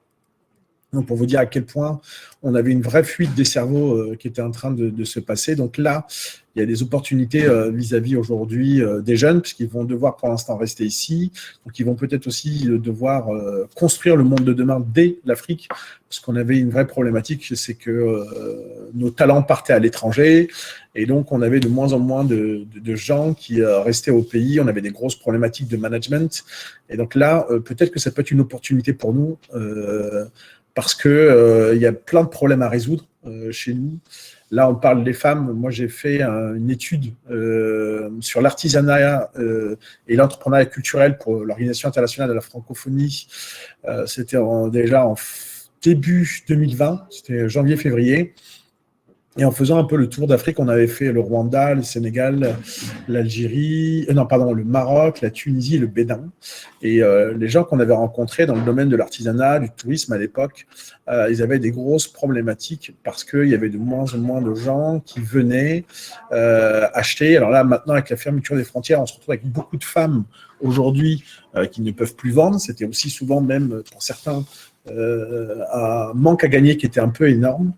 Donc, pour vous dire à quel point on avait une vraie fuite des cerveaux qui était en train de se passer. Donc là, il y a des opportunités vis-à-vis aujourd'hui des jeunes, puisqu'ils vont devoir pour l'instant rester ici. Donc, ils vont peut-être aussi devoir construire le monde de demain dès l'Afrique, parce qu'on avait une vraie problématique, c'est que nos talents partaient à l'étranger, et donc on avait de moins en moins de gens qui restaient au pays. On avait des grosses problématiques de management. Et donc là, peut-être que ça peut être une opportunité pour nous, parce que il y a plein de problèmes à résoudre chez nous. Là, on parle des femmes. Moi, j'ai fait une étude sur l'artisanat et l'entrepreneuriat culturel pour l'Organisation internationale de la francophonie. C'était déjà en début 2020, c'était janvier-février. Et en faisant un peu le tour d'Afrique, on avait fait le Rwanda, le Sénégal, l'Algérie, le Maroc, la Tunisie et le Bénin. Et les gens qu'on avait rencontrés dans le domaine de l'artisanat, du tourisme à l'époque, ils avaient des grosses problématiques parce qu'il y avait de moins en moins de gens qui venaient acheter. Alors là, maintenant, avec la fermeture des frontières, on se retrouve avec beaucoup de femmes aujourd'hui qui ne peuvent plus vendre. C'était aussi souvent, même pour certains, un manque à gagner qui était un peu énorme.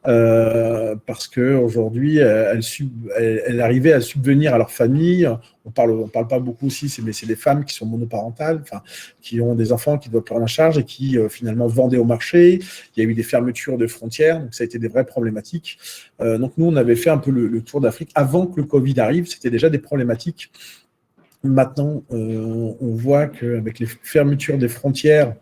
parce qu'aujourd'hui, elle arrivait à subvenir à leur famille. On parle pas beaucoup aussi, mais c'est des femmes qui sont monoparentales, enfin, qui ont des enfants qui doivent prendre en charge et qui finalement vendaient au marché. Il y a eu des fermetures de frontières, donc ça a été des vraies problématiques. Donc nous, on avait fait un peu le tour d'Afrique. Avant que le Covid arrive, c'était déjà des problématiques. Maintenant, on voit qu'avec les fermetures des frontières,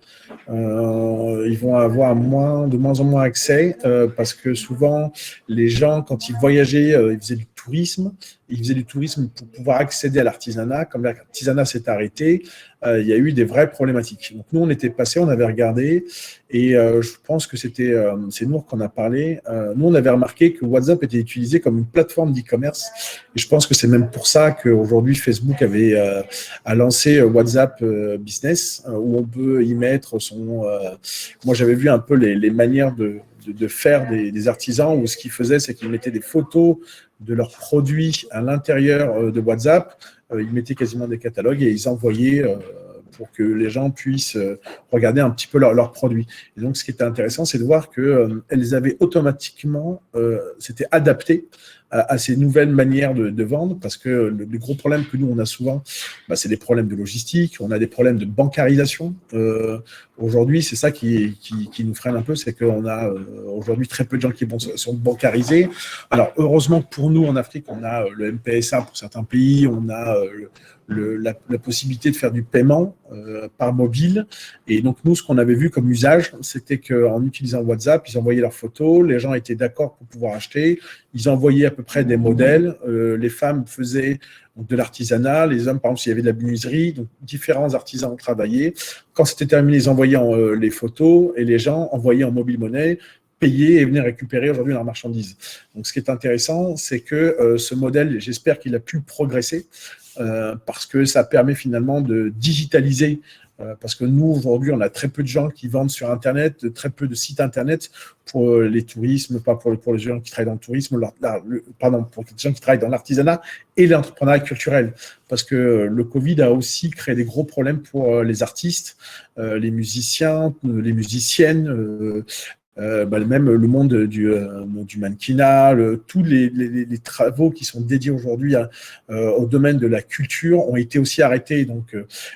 ils vont avoir de moins en moins accès parce que souvent, les gens, quand ils voyageaient, ils faisaient du tourisme. Ils faisaient du tourisme pour pouvoir accéder à l'artisanat. Comme l'artisanat s'est arrêté, il y a eu des vraies problématiques. Donc nous, on était passé, on avait regardé et je pense que c'est Nour qu'on a parlé. Nous, on avait remarqué que WhatsApp était utilisé comme une plateforme d'e-commerce et je pense que c'est même pour ça qu'aujourd'hui, Facebook a lancé WhatsApp Business où on peut y mettre moi, j'avais vu un peu les manières de faire des artisans où ce qu'ils faisaient, c'est qu'ils mettaient des photos de leurs produits à l'intérieur de WhatsApp. Ils mettaient quasiment des catalogues et ils envoyaient pour que les gens puissent regarder un petit peu leurs produits. Et donc, ce qui était intéressant, c'est de voir qu'elles avaient automatiquement, c'était adapté à ces nouvelles manières de vendre, parce que le gros problème que nous, on a souvent, c'est des problèmes de logistique, on a des problèmes de bancarisation. Aujourd'hui, c'est ça qui nous freine un peu, c'est qu'on a aujourd'hui très peu de gens qui sont bancarisés. Alors, heureusement que pour nous, en Afrique, on a le M-PSA pour certains pays, on a la possibilité de faire du paiement par mobile. Et donc, nous, ce qu'on avait vu comme usage, c'était qu'en utilisant WhatsApp, ils envoyaient leurs photos, les gens étaient d'accord pour pouvoir acheter, ils envoyaient à peu près des modèles, les femmes faisaient de l'artisanat, les hommes, par exemple, s'il y avait de la menuiserie, donc différents artisans ont travaillé. Quand c'était terminé, ils envoyaient les photos et les gens envoyaient en mobile monnaie, payer et venir récupérer aujourd'hui leurs marchandises. Donc, ce qui est intéressant, c'est que ce modèle, j'espère qu'il a pu progresser parce que ça permet finalement de digitaliser. Parce que nous, aujourd'hui, on a très peu de gens qui vendent sur Internet, très peu de sites Internet pour les tourismes, pas pour les gens qui travaillent dans le tourisme, pour les gens qui travaillent dans l'artisanat et l'entrepreneuriat culturel. Parce que le Covid a aussi créé des gros problèmes pour les artistes, les musiciens, les musiciennes, même le monde du mannequinat, tous les travaux qui sont dédiés aujourd'hui au domaine de la culture ont été aussi arrêtés. Donc,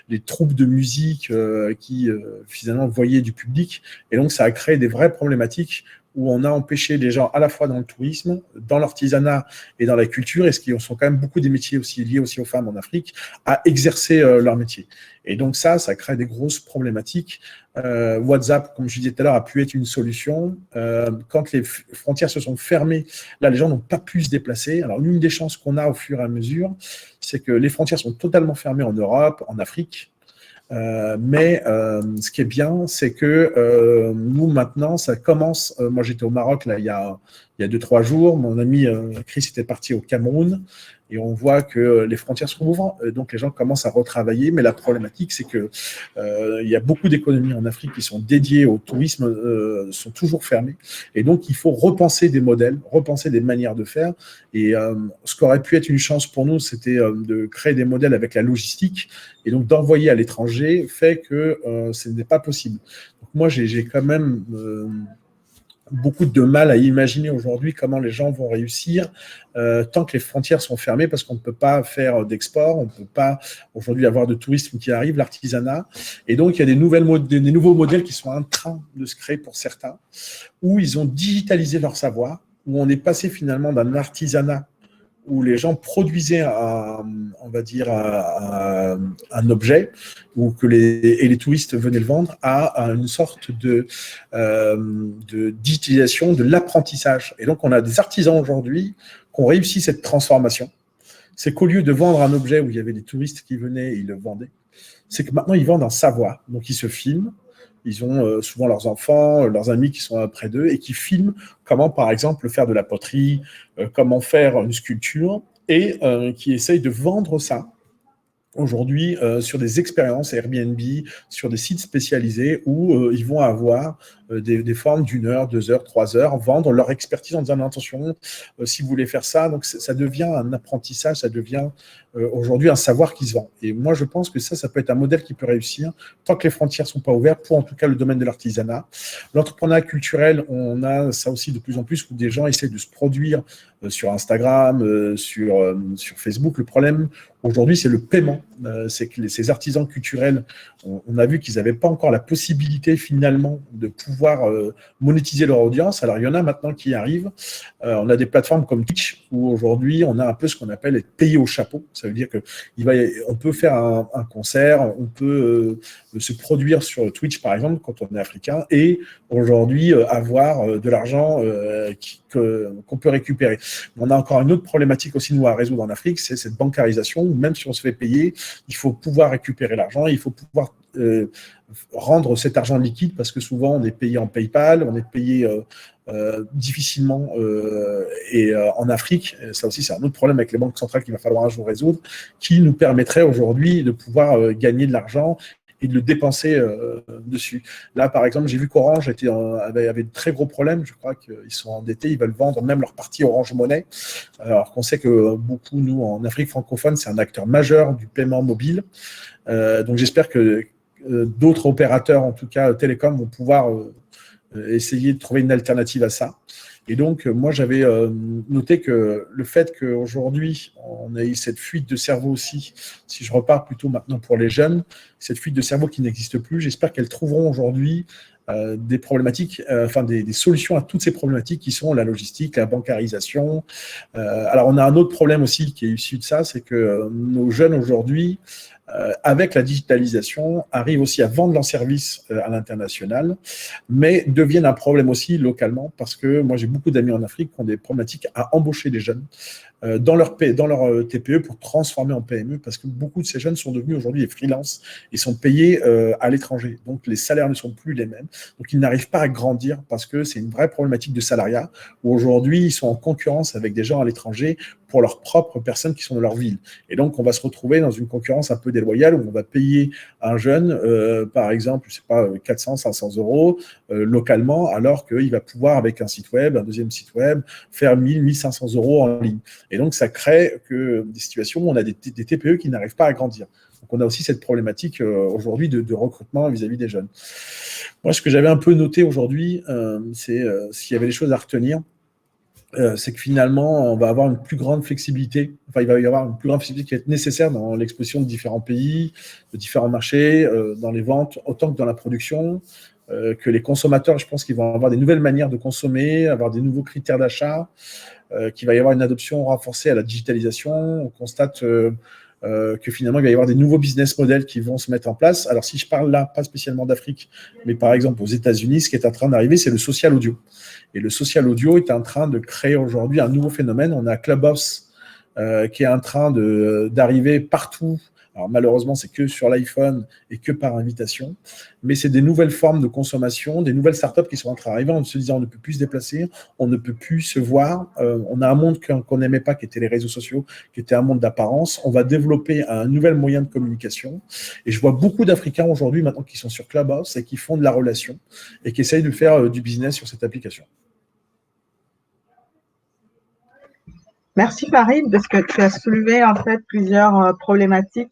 les troupes de musique qui finalement voyaient du public. Et donc, ça a créé des vraies problématiques où on a empêché les gens à la fois dans le tourisme, dans l'artisanat et dans la culture, et ce qui sont quand même beaucoup des métiers aussi liés aussi aux femmes en Afrique, à exercer leur métier. Et donc ça crée des grosses problématiques. WhatsApp, comme je disais tout à l'heure, a pu être une solution. Quand les frontières se sont fermées, là, les gens n'ont pas pu se déplacer. Alors, l'une des chances qu'on a au fur et à mesure, c'est que les frontières sont totalement fermées en Europe, en Afrique. Mais ce qui est bien, c'est que nous, maintenant, ça commence. Moi, j'étais au Maroc là, il y a 2-3 jours. Mon ami Chris était parti au Cameroun. Et on voit que les frontières se rouvrent, donc les gens commencent à retravailler. Mais la problématique, c'est que il y a beaucoup d'économies en Afrique qui sont dédiées au tourisme, sont toujours fermées. Et donc, il faut repenser des modèles, repenser des manières de faire. Et ce qu'aurait pu être une chance pour nous, c'était de créer des modèles avec la logistique. Et donc, d'envoyer à l'étranger fait que ce n'est pas possible. Donc, moi, j'ai quand même beaucoup de mal à imaginer aujourd'hui comment les gens vont réussir tant que les frontières sont fermées, parce qu'on ne peut pas faire d'export, on ne peut pas aujourd'hui avoir de tourisme qui arrive, l'artisanat. Et donc, il y a des nouveaux modèles qui sont en train de se créer pour certains, où ils ont digitalisé leur savoir, où on est passé finalement d'un artisanat où les gens produisaient on va dire un objet et les touristes venaient le vendre à une sorte de digitalisation de l'apprentissage. Et donc, on a des artisans aujourd'hui qui ont réussi cette transformation. C'est qu'au lieu de vendre un objet où il y avait des touristes qui venaient et ils le vendaient, c'est que maintenant, ils vendent un savoir. Donc, ils se filment. Ils ont souvent leurs enfants, leurs amis qui sont près d'eux et qui filment comment, par exemple, faire de la poterie, comment faire une sculpture et qui essayent de vendre ça aujourd'hui sur des expériences Airbnb, sur des sites spécialisés où ils vont avoir des formes d'1 heure, 2 heures, 3 heures, vendre leur expertise en disant attention, si vous voulez faire ça, donc ça devient un apprentissage, ça devient aujourd'hui un savoir qui se vend. Et moi, je pense que ça peut être un modèle qui peut réussir tant que les frontières ne sont pas ouvertes, pour en tout cas le domaine de l'artisanat. L'entrepreneuriat culturel, on a ça aussi de plus en plus où des gens essaient de se produire sur Instagram, sur Facebook. Le problème aujourd'hui, c'est le paiement. C'est que ces artisans culturels, on a vu qu'ils n'avaient pas encore la possibilité finalement de pouvoir monétiser leur audience. Alors, il y en a maintenant qui arrivent. On a des plateformes comme Twitch où aujourd'hui, on a un peu ce qu'on appelle être payé au chapeau. Ça veut dire qu'on peut faire un concert, on peut se produire sur Twitch, par exemple, quand on est africain, et aujourd'hui avoir de l'argent qu'on peut récupérer. On a encore une autre problématique aussi, nous, à résoudre en Afrique, c'est cette bancarisation, où même si on se fait payer, il faut pouvoir récupérer l'argent, il faut pouvoir rendre cet argent liquide, parce que souvent, on est payé en PayPal, on est payé difficilement en Afrique. Ça aussi, c'est un autre problème avec les banques centrales qu'il va falloir un jour résoudre, qui nous permettrait aujourd'hui de pouvoir gagner de l'argent et de le dépenser dessus. Là, par exemple, j'ai vu qu'Orange avait de très gros problèmes. Je crois qu'ils sont endettés. Ils veulent vendre même leur partie Orange Money. Alors qu'on sait que beaucoup, nous, en Afrique francophone, c'est un acteur majeur du paiement mobile. Donc, j'espère que d'autres opérateurs, en tout cas télécoms, vont pouvoir essayer de trouver une alternative à ça. Et donc, moi, j'avais noté que le fait qu'aujourd'hui, on ait cette fuite de cerveau aussi, si je repars plutôt maintenant pour les jeunes, cette fuite de cerveau qui n'existe plus, j'espère qu'elles trouveront aujourd'hui des problématiques, des solutions à toutes ces problématiques qui sont la logistique, la bancarisation. Alors, on a un autre problème aussi qui est issu de ça, c'est que nos jeunes aujourd'hui, avec la digitalisation, arrivent aussi à vendre leurs services à l'international, mais deviennent un problème aussi localement, parce que moi, j'ai beaucoup d'amis en Afrique qui ont des problématiques à embaucher des jeunes dans leur TPE pour transformer en PME, parce que beaucoup de ces jeunes sont devenus aujourd'hui des freelances et sont payés à l'étranger. Donc, les salaires ne sont plus les mêmes. Donc, ils n'arrivent pas à grandir parce que c'est une vraie problématique de salariat où aujourd'hui, ils sont en concurrence avec des gens à l'étranger pour leurs propres personnes qui sont dans leur ville. Et donc, on va se retrouver dans une concurrence un peu déloyale où on va payer un jeune, par exemple, je sais pas, 400, 500 euros localement, alors qu'il va pouvoir, avec un site web, un deuxième site web, faire 1000, 1500 euros en ligne. Et donc, ça crée des situations où on a des TPE qui n'arrivent pas à grandir. Donc, on a aussi cette problématique aujourd'hui de recrutement vis-à-vis des jeunes. Moi, ce que j'avais un peu noté aujourd'hui, c'est s'il y avait des choses à retenir, c'est que finalement, on va avoir une plus grande flexibilité. Enfin, il va y avoir une plus grande flexibilité qui va être nécessaire dans l'exposition de différents pays, de différents marchés, dans les ventes, autant que dans la production. Que les consommateurs, je pense qu'ils vont avoir des nouvelles manières de consommer, avoir des nouveaux critères d'achat, qu'il va y avoir une adoption renforcée à la digitalisation. On constate que finalement, il va y avoir des nouveaux business models qui vont se mettre en place. Alors, si je parle là, pas spécialement d'Afrique, mais par exemple aux États-Unis, ce qui est en train d'arriver, c'est le social audio. Et le social audio est en train de créer aujourd'hui un nouveau phénomène. On a Clubhouse qui est en train d'arriver partout. Alors malheureusement, c'est que sur l'iPhone et que par invitation, mais c'est des nouvelles formes de consommation, des nouvelles startups qui sont en train d'arriver en se disant on ne peut plus se déplacer, on ne peut plus se voir, on a un monde qu'on n'aimait pas qui était les réseaux sociaux, qui était un monde d'apparence, on va développer un nouvel moyen de communication et je vois beaucoup d'Africains aujourd'hui maintenant qui sont sur Clubhouse et qui font de la relation et qui essayent de faire du business sur cette application. Merci Farid, parce que tu as soulevé en fait plusieurs problématiques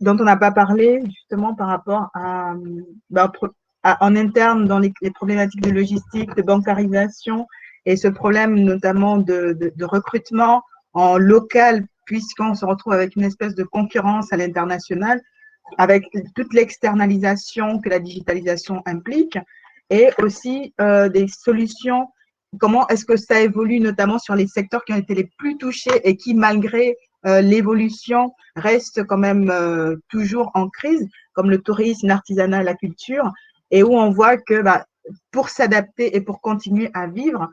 dont on n'a pas parlé justement par rapport en interne dans les problématiques de logistique, de bancarisation et ce problème notamment de recrutement en local puisqu'on se retrouve avec une espèce de concurrence à l'international avec toute l'externalisation que la digitalisation implique et aussi des solutions. Comment est-ce que ça évolue notamment sur les secteurs qui ont été les plus touchés et qui, malgré l'évolution, restent quand même toujours en crise, comme le tourisme, l'artisanat, la culture, et où on voit que pour s'adapter et pour continuer à vivre,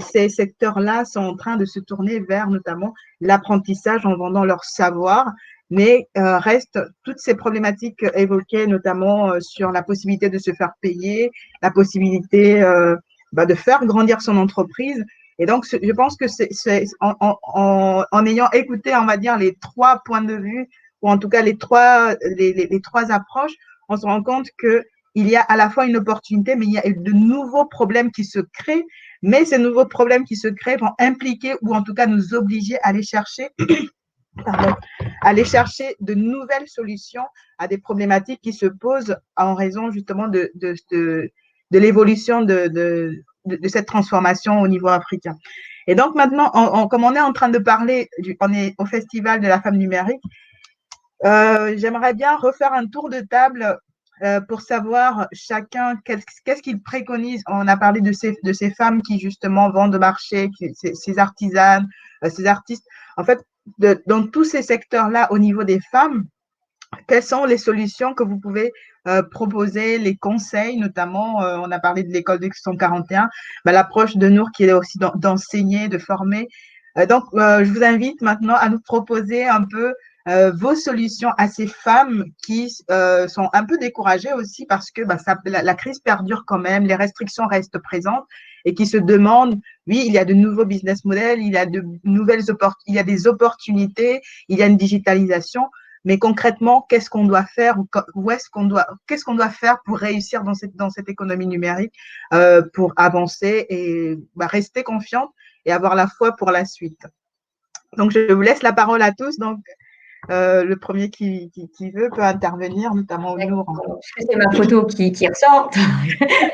ces secteurs-là sont en train de se tourner vers notamment l'apprentissage en vendant leur savoir, mais restent toutes ces problématiques évoquées, notamment sur la possibilité de se faire payer, la possibilité de faire grandir son entreprise. Et donc, je pense que c'est en ayant écouté, on va dire, les trois points de vue ou en tout cas les trois approches, on se rend compte qu'il y a à la fois une opportunité, mais il y a de nouveaux problèmes qui se créent, mais ces nouveaux problèmes qui se créent vont impliquer ou en tout cas nous obliger à aller chercher de nouvelles solutions à des problématiques qui se posent en raison justement de l'évolution de cette transformation au niveau africain. Et donc maintenant, comme on est en train de parler, on est au Festival de la femme numérique, j'aimerais bien refaire un tour de table pour savoir chacun qu'est-ce qu'il préconise. On a parlé de ces femmes qui justement vendent au marché, ces artisanes, ces artistes. En fait, dans tous ces secteurs-là, au niveau des femmes, quelles sont les solutions que vous pouvez proposer, les conseils, notamment, on a parlé de l'école de 141, l'approche de Nour qui est aussi d'enseigner, de former. Donc, je vous invite maintenant à nous proposer un peu vos solutions à ces femmes qui sont un peu découragées aussi parce que la crise perdure quand même, les restrictions restent présentes et qui se demandent, oui, il y a de nouveaux business models, il y a il y a des opportunités, il y a une digitalisation. Mais concrètement, qu'est-ce qu'on doit faire qu'est-ce qu'on doit faire pour réussir dans cette économie numérique, pour avancer et rester confiante et avoir la foi pour la suite. Donc, je vous laisse la parole à tous. Donc, le premier qui veut peut intervenir, notamment Nour. C'est ma photo qui ressort.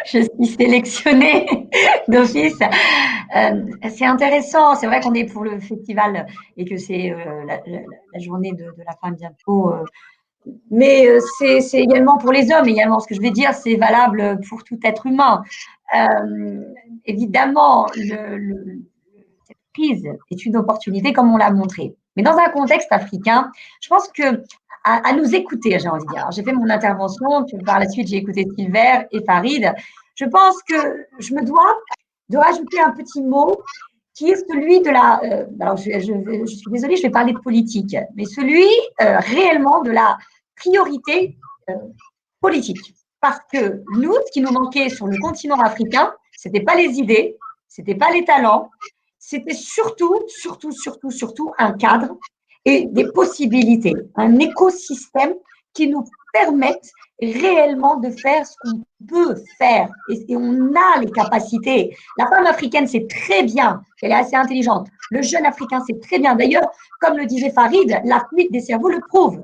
Je suis sélectionnée d'office. C'est intéressant. C'est vrai qu'on est pour le festival et que c'est la journée de la femme bientôt. Mais c'est également pour les hommes. Également, ce que je vais dire, c'est valable pour tout être humain. Évidemment, cette crise est une opportunité, comme on l'a montré. Mais dans un contexte africain, je pense que à nous écouter, j'ai envie de dire. J'ai fait mon intervention, puis par la suite, j'ai écouté Silver et Farid. Je pense que je me dois de rajouter un petit mot qui est celui de la… alors, je suis désolée, je vais parler de politique, mais celui réellement de la priorité politique. Parce que nous, ce qui nous manquait sur le continent africain, ce n'était pas les idées, ce n'était pas les talents, c'était surtout un cadre et des possibilités, un écosystème qui nous permettent réellement de faire ce qu'on peut faire. Et on a les capacités. La femme africaine sait très bien qu'elle est assez intelligente. Le jeune africain sait très bien. D'ailleurs, comme le disait Farid, la fuite des cerveaux le prouve.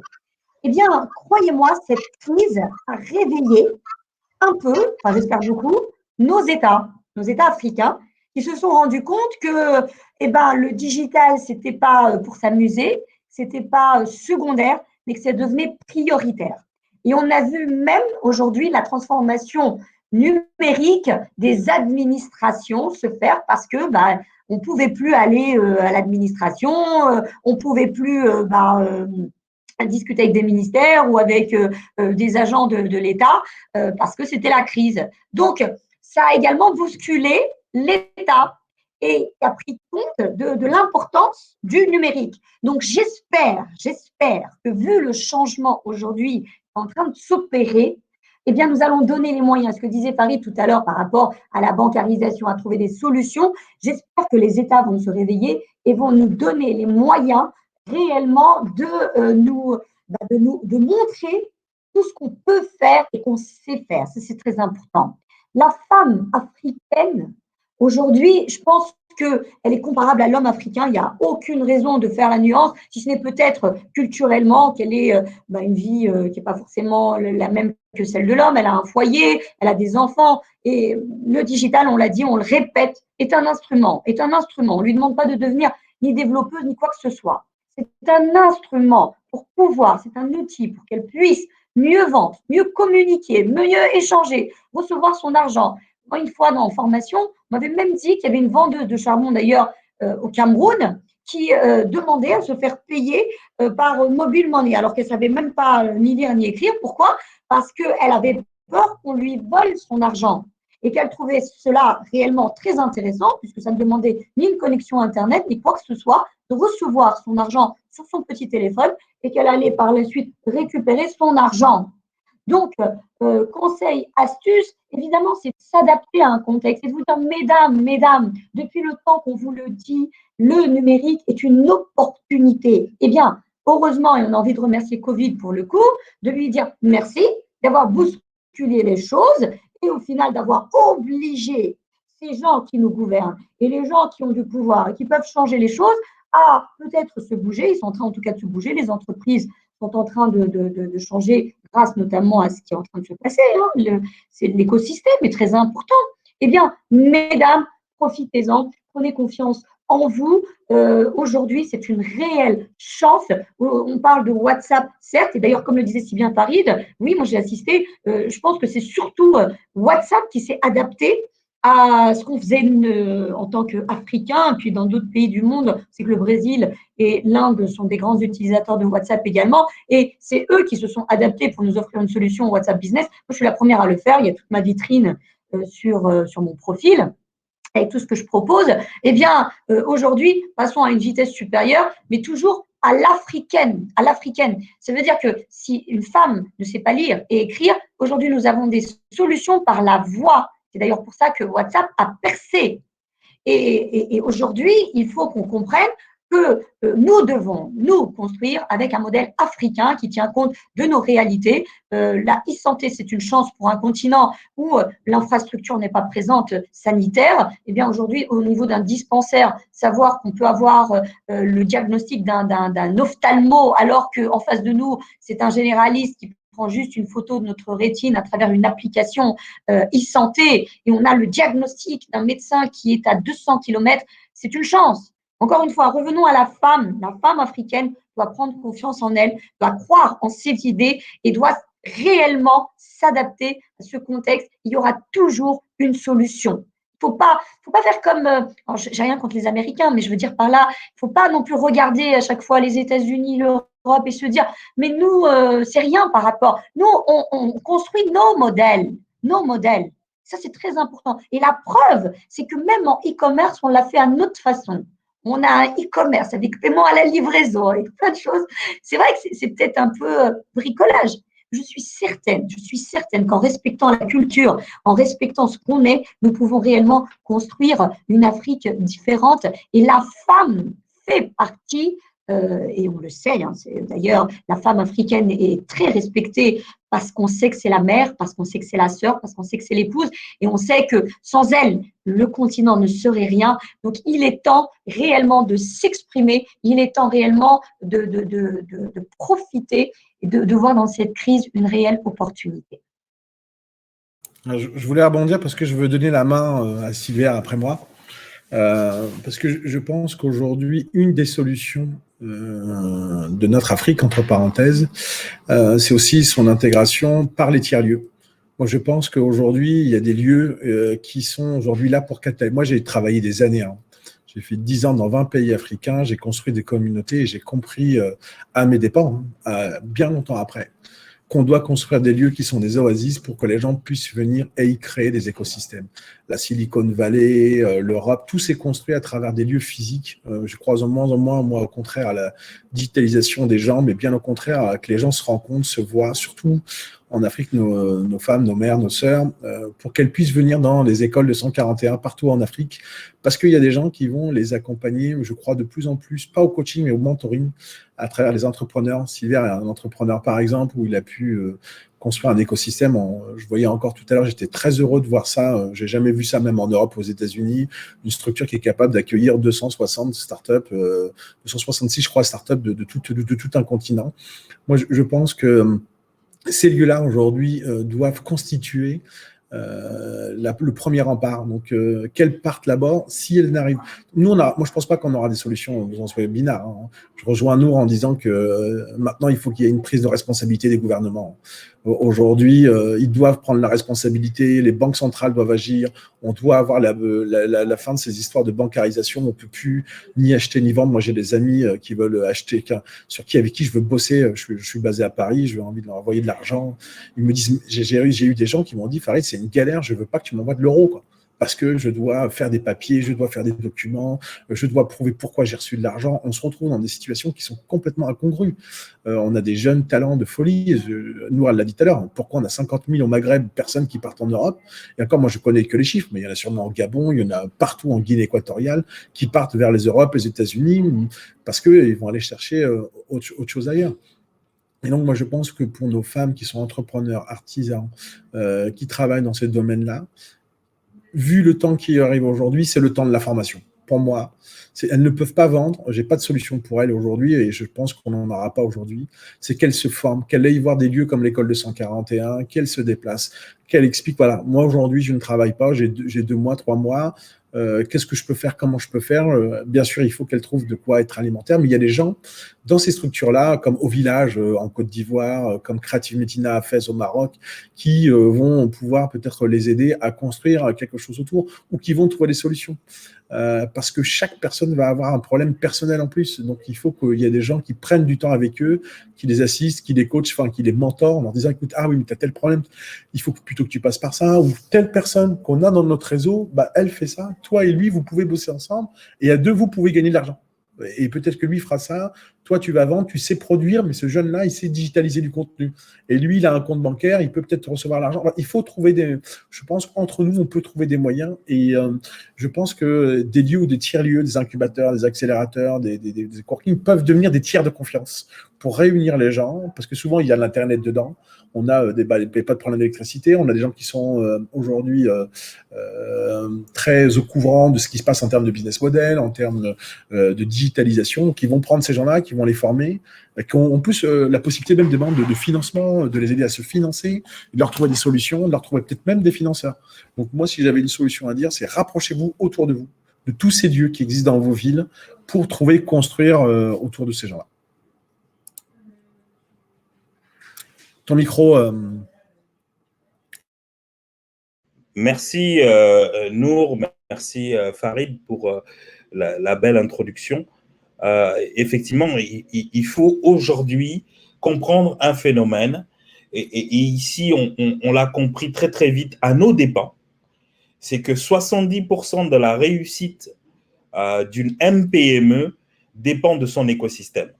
Eh bien, croyez-moi, cette crise a réveillé un peu, enfin j'espère beaucoup, nos États africains qui se sont rendus compte que le digital, ce n'était pas pour s'amuser, ce n'était pas secondaire, mais que ça devenait prioritaire. Et on a vu même aujourd'hui la transformation numérique des administrations se faire parce que on ne pouvait plus aller à l'administration, on ne pouvait plus discuter avec des ministères ou avec des agents de l'État parce que c'était la crise. Donc, ça a également bousculé l'État et a pris compte de l'importance du numérique. Donc, j'espère que vu le changement aujourd'hui en train de s'opérer, eh bien, nous allons donner les moyens. Ce que disait Farid tout à l'heure par rapport à la bancarisation, à trouver des solutions, j'espère que les États vont se réveiller et vont nous donner les moyens réellement de montrer tout ce qu'on peut faire et qu'on sait faire. Ça, c'est très important. La femme africaine, aujourd'hui, je pense qu'elle est comparable à l'homme africain. Il n'y a aucune raison de faire la nuance, si ce n'est peut-être culturellement qu'elle ait une vie qui n'est pas forcément la même que celle de l'homme. Elle a un foyer, elle a des enfants. Et le digital, on l'a dit, on le répète, est un instrument. On ne lui demande pas de devenir ni développeuse, ni quoi que ce soit. C'est un instrument pour pouvoir, c'est un outil pour qu'elle puisse mieux vendre, mieux communiquer, mieux échanger, recevoir son argent. Moi, une fois dans formation, on m'avait même dit qu'il y avait une vendeuse de charbon d'ailleurs au Cameroun qui demandait à se faire payer par mobile money alors qu'elle ne savait même pas ni lire ni écrire. Pourquoi? Parce qu'elle avait peur qu'on lui vole son argent et qu'elle trouvait cela réellement très intéressant puisque ça ne demandait ni une connexion Internet ni quoi que ce soit, de recevoir son argent sur son petit téléphone et qu'elle allait par la suite récupérer son argent. Donc, conseil, astuce, évidemment, c'est de s'adapter à un contexte et de vous dire, mesdames, depuis le temps qu'on vous le dit, le numérique est une opportunité. Eh bien, heureusement, et on a envie de remercier Covid pour le coup, de lui dire merci d'avoir bousculé les choses et au final d'avoir obligé ces gens qui nous gouvernent et les gens qui ont du pouvoir et qui peuvent changer les choses à peut-être se bouger. Ils sont en train en tout cas de se bouger. Les entreprises sont en train de changer grâce notamment à ce qui est en train de se passer. C'est l'écosystème est très important. Eh bien, mesdames, profitez-en, prenez confiance en vous. Aujourd'hui, c'est une réelle chance. On parle de WhatsApp, certes, et d'ailleurs, comme le disait si bien Farid, oui, moi j'ai assisté. Je pense que c'est surtout WhatsApp qui s'est adapté à ce qu'on faisait en tant qu'Africains, puis dans d'autres pays du monde, c'est que le Brésil et l'Inde sont des grands utilisateurs de WhatsApp également, et c'est eux qui se sont adaptés pour nous offrir une solution WhatsApp Business. Moi, je suis la première à le faire, il y a toute ma vitrine sur mon profil, avec tout ce que je propose. Eh bien, aujourd'hui, passons à une vitesse supérieure, mais toujours à l'africaine. Ça veut dire que si une femme ne sait pas lire et écrire, aujourd'hui, nous avons des solutions par la voix. C'est d'ailleurs pour ça que WhatsApp a percé. Et aujourd'hui, il faut qu'on comprenne que nous devons nous construire avec un modèle africain qui tient compte de nos réalités. La e-santé, c'est une chance pour un continent où l'infrastructure n'est pas présente sanitaire. Eh bien, aujourd'hui, au niveau d'un dispensaire, savoir qu'on peut avoir le diagnostic d'un ophtalmo alors qu'en face de nous, c'est un généraliste qui prend juste une photo de notre rétine à travers une application e-santé et on a le diagnostic d'un médecin qui est à 200 km, c'est une chance. Encore une fois, revenons à la femme. La femme africaine doit prendre confiance en elle, doit croire en ses idées et doit réellement s'adapter à ce contexte. Il y aura toujours une solution. Il ne faut pas faire comme, j'ai rien contre les Américains, mais je veux dire par là, il ne faut pas non plus regarder à chaque fois les États-Unis, l'Europe et se dire, mais nous, c'est rien par rapport. Nous, on construit nos modèles. Ça, c'est très important. Et la preuve, c'est que même en e-commerce, on l'a fait à notre façon. On a un e-commerce avec paiement à la livraison, avec plein de choses. C'est vrai que c'est peut-être un peu bricolage. Je suis certaine qu'en respectant la culture, en respectant ce qu'on est, nous pouvons réellement construire une Afrique différente. Et la femme fait partie, et on le sait, hein, d'ailleurs, la femme africaine est très respectée parce qu'on sait que c'est la mère, parce qu'on sait que c'est la sœur, parce qu'on sait que c'est l'épouse, et on sait que sans elle, le continent ne serait rien. Donc, il est temps réellement de s'exprimer, il est temps réellement de profiter et de voir dans cette crise une réelle opportunité. Je voulais rebondir parce que je veux donner la main à Sylvia après moi. Parce que je pense qu'aujourd'hui, une des solutions de notre Afrique, entre parenthèses, c'est aussi son intégration par les tiers-lieux. Moi, je pense qu'aujourd'hui, il y a des lieux qui sont aujourd'hui là pour capter. Moi, j'ai travaillé des années. Hein. J'ai fait 10 ans dans 20 pays africains, j'ai construit des communautés et j'ai compris à mes dépens, bien longtemps après, qu'on doit construire des lieux qui sont des oasis pour que les gens puissent venir et y créer des écosystèmes. La Silicon Valley, l'Europe, tout s'est construit à travers des lieux physiques. Je crois de moins en moins, moi, au contraire, à la digitalisation des gens, mais bien au contraire, que les gens se rencontrent, se voient, surtout en Afrique, nos femmes, nos mères, nos sœurs, pour qu'elles puissent venir dans les écoles de 141 partout en Afrique, parce qu'il y a des gens qui vont les accompagner, je crois, de plus en plus, pas au coaching, mais au mentoring, à travers les entrepreneurs. Sylvain est un entrepreneur, par exemple, où il a pu construire un écosystème. Je voyais encore tout à l'heure, j'étais très heureux de voir ça. J'ai jamais vu ça, même en Europe, aux États-Unis, une structure qui est capable d'accueillir 260 startups, 266, je crois, startups de tout un continent. Moi, je pense que ces lieux-là, aujourd'hui, doivent constituer le premier rempart. Donc, qu'elles partent là-bas, si elles n'arrivent... moi, je ne pense pas qu'on aura des solutions, vous en soyez binaires. Hein. Je rejoins Nour en disant que maintenant, il faut qu'il y ait une prise de responsabilité des gouvernements. Aujourd'hui, ils doivent prendre la responsabilité, les banques centrales doivent agir, on doit avoir la fin de ces histoires de bancarisation, on ne peut plus ni acheter ni vendre. Moi, j'ai des amis qui veulent acheter, avec qui je veux bosser, je suis basé à Paris, j'ai envie de leur envoyer de l'argent. Ils me disent, j'ai eu des gens qui m'ont dit, Farid, c'est une galère, je ne veux pas que tu m'envoies de l'euro, quoi. parce que je dois faire des papiers, je dois faire des documents, je dois prouver pourquoi j'ai reçu de l'argent. On se retrouve dans des situations qui sont complètement incongrues. On a des jeunes talents de folie. Nour l'a dit tout à l'heure, pourquoi on a 50 000 au Maghreb, personnes qui partent en Europe? Et encore, moi, je connais que les chiffres, mais il y en a sûrement au Gabon, il y en a partout en Guinée équatoriale, qui partent vers les Europes, les États-Unis, parce qu'ils vont aller chercher autre chose ailleurs. Et donc, moi, je pense que pour nos femmes qui sont entrepreneurs, artisans, qui travaillent dans ces domaines-là, vu le temps qui arrive aujourd'hui, c'est le temps de la formation. Pour moi, elles ne peuvent pas vendre. Je n'ai pas de solution pour elles aujourd'hui et je pense qu'on n'en aura pas aujourd'hui. C'est qu'elles se forment, qu'elles aillent voir des lieux comme l'école de 141, qu'elles se déplacent, qu'elles expliquent, voilà, moi aujourd'hui, je ne travaille pas, j'ai 2 mois, 3 mois. Qu'est-ce que je peux faire, comment je peux faire, bien sûr, il faut qu'elles trouvent de quoi être alimentaire, mais il y a des gens dans ces structures-là, comme Au Village en Côte d'Ivoire, comme Creative Medina à Fès au Maroc, qui vont pouvoir peut-être les aider à construire quelque chose autour ou qui vont trouver des solutions. Parce que chaque personne va avoir un problème personnel en plus. Donc, il faut qu'il y ait des gens qui prennent du temps avec eux, qui les assistent, qui les coachent, enfin, qui les mentorent en leur disant, écoute, ah oui, mais tu as tel problème, il faut plutôt que tu passes par ça, ou telle personne qu'on a dans notre réseau, bah, elle fait ça, toi et lui, vous pouvez bosser ensemble, et à 2, vous pouvez gagner de l'argent. Et peut-être que lui fera ça, toi tu vas vendre, tu sais produire, mais ce jeune-là, il sait digitaliser du contenu. Et lui, il a un compte bancaire, il peut peut-être recevoir l'argent. Il faut trouver je pense qu'entre nous, on peut trouver des moyens. Et je pense que des lieux ou des tiers-lieux, des incubateurs, des accélérateurs, des coworking peuvent devenir des tiers de confiance pour réunir les gens, parce que souvent, il y a l'Internet dedans. On a pas de problème d'électricité, on a des gens qui sont aujourd'hui très au courant de ce qui se passe en termes de business model, en termes de digitalisation, qui vont prendre ces gens-là, qui vont les former, qui ont en plus la possibilité même de financement, de les aider à se financer, de leur trouver des solutions, de leur trouver peut-être même des financeurs. Donc moi, si j'avais une solution à dire, c'est rapprochez-vous autour de vous, de tous ces lieux qui existent dans vos villes, pour trouver, construire autour de ces gens-là. Ton micro. Merci Nour, merci Farid pour la belle introduction. Effectivement, il faut aujourd'hui comprendre un phénomène et ici, on l'a compris très très vite à nos dépens, c'est que 70% de la réussite d'une MPME dépend de son écosystème.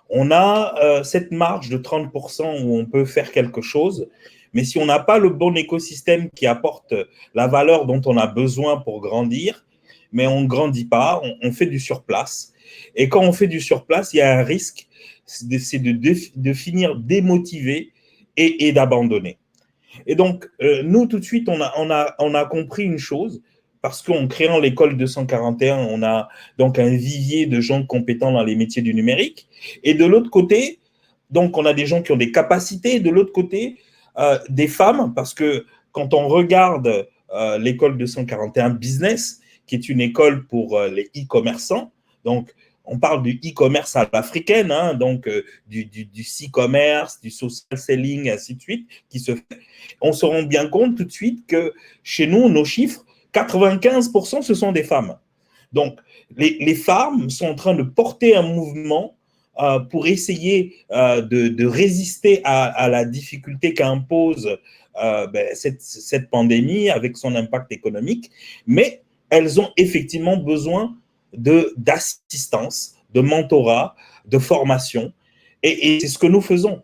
On a cette marge de 30% où on peut faire quelque chose, mais si on n'a pas le bon écosystème qui apporte la valeur dont on a besoin pour grandir, mais on ne grandit pas, on fait du surplace. Et quand on fait du surplace, il y a un risque, c'est de finir démotivé et d'abandonner. Et donc, nous, tout de suite, on a compris une chose, parce qu'en créant l'école 241, on a donc un vivier de gens compétents dans les métiers du numérique. Et de l'autre côté, donc on a des gens qui ont des capacités. De l'autre côté, des femmes, parce que quand on regarde l'école 241 Business, qui est une école pour les e-commerçants, donc on parle du e-commerce à l'africaine, hein, donc du e-commerce, du social selling, ainsi de suite, qui se fait. On se rend bien compte tout de suite que chez nous, nos chiffres, 95%, ce sont des femmes. Donc, les femmes sont en train de porter un mouvement pour essayer de résister à la difficulté qu'impose cette pandémie avec son impact économique, mais elles ont effectivement besoin d'assistance, de mentorat, de formation, et c'est ce que nous faisons.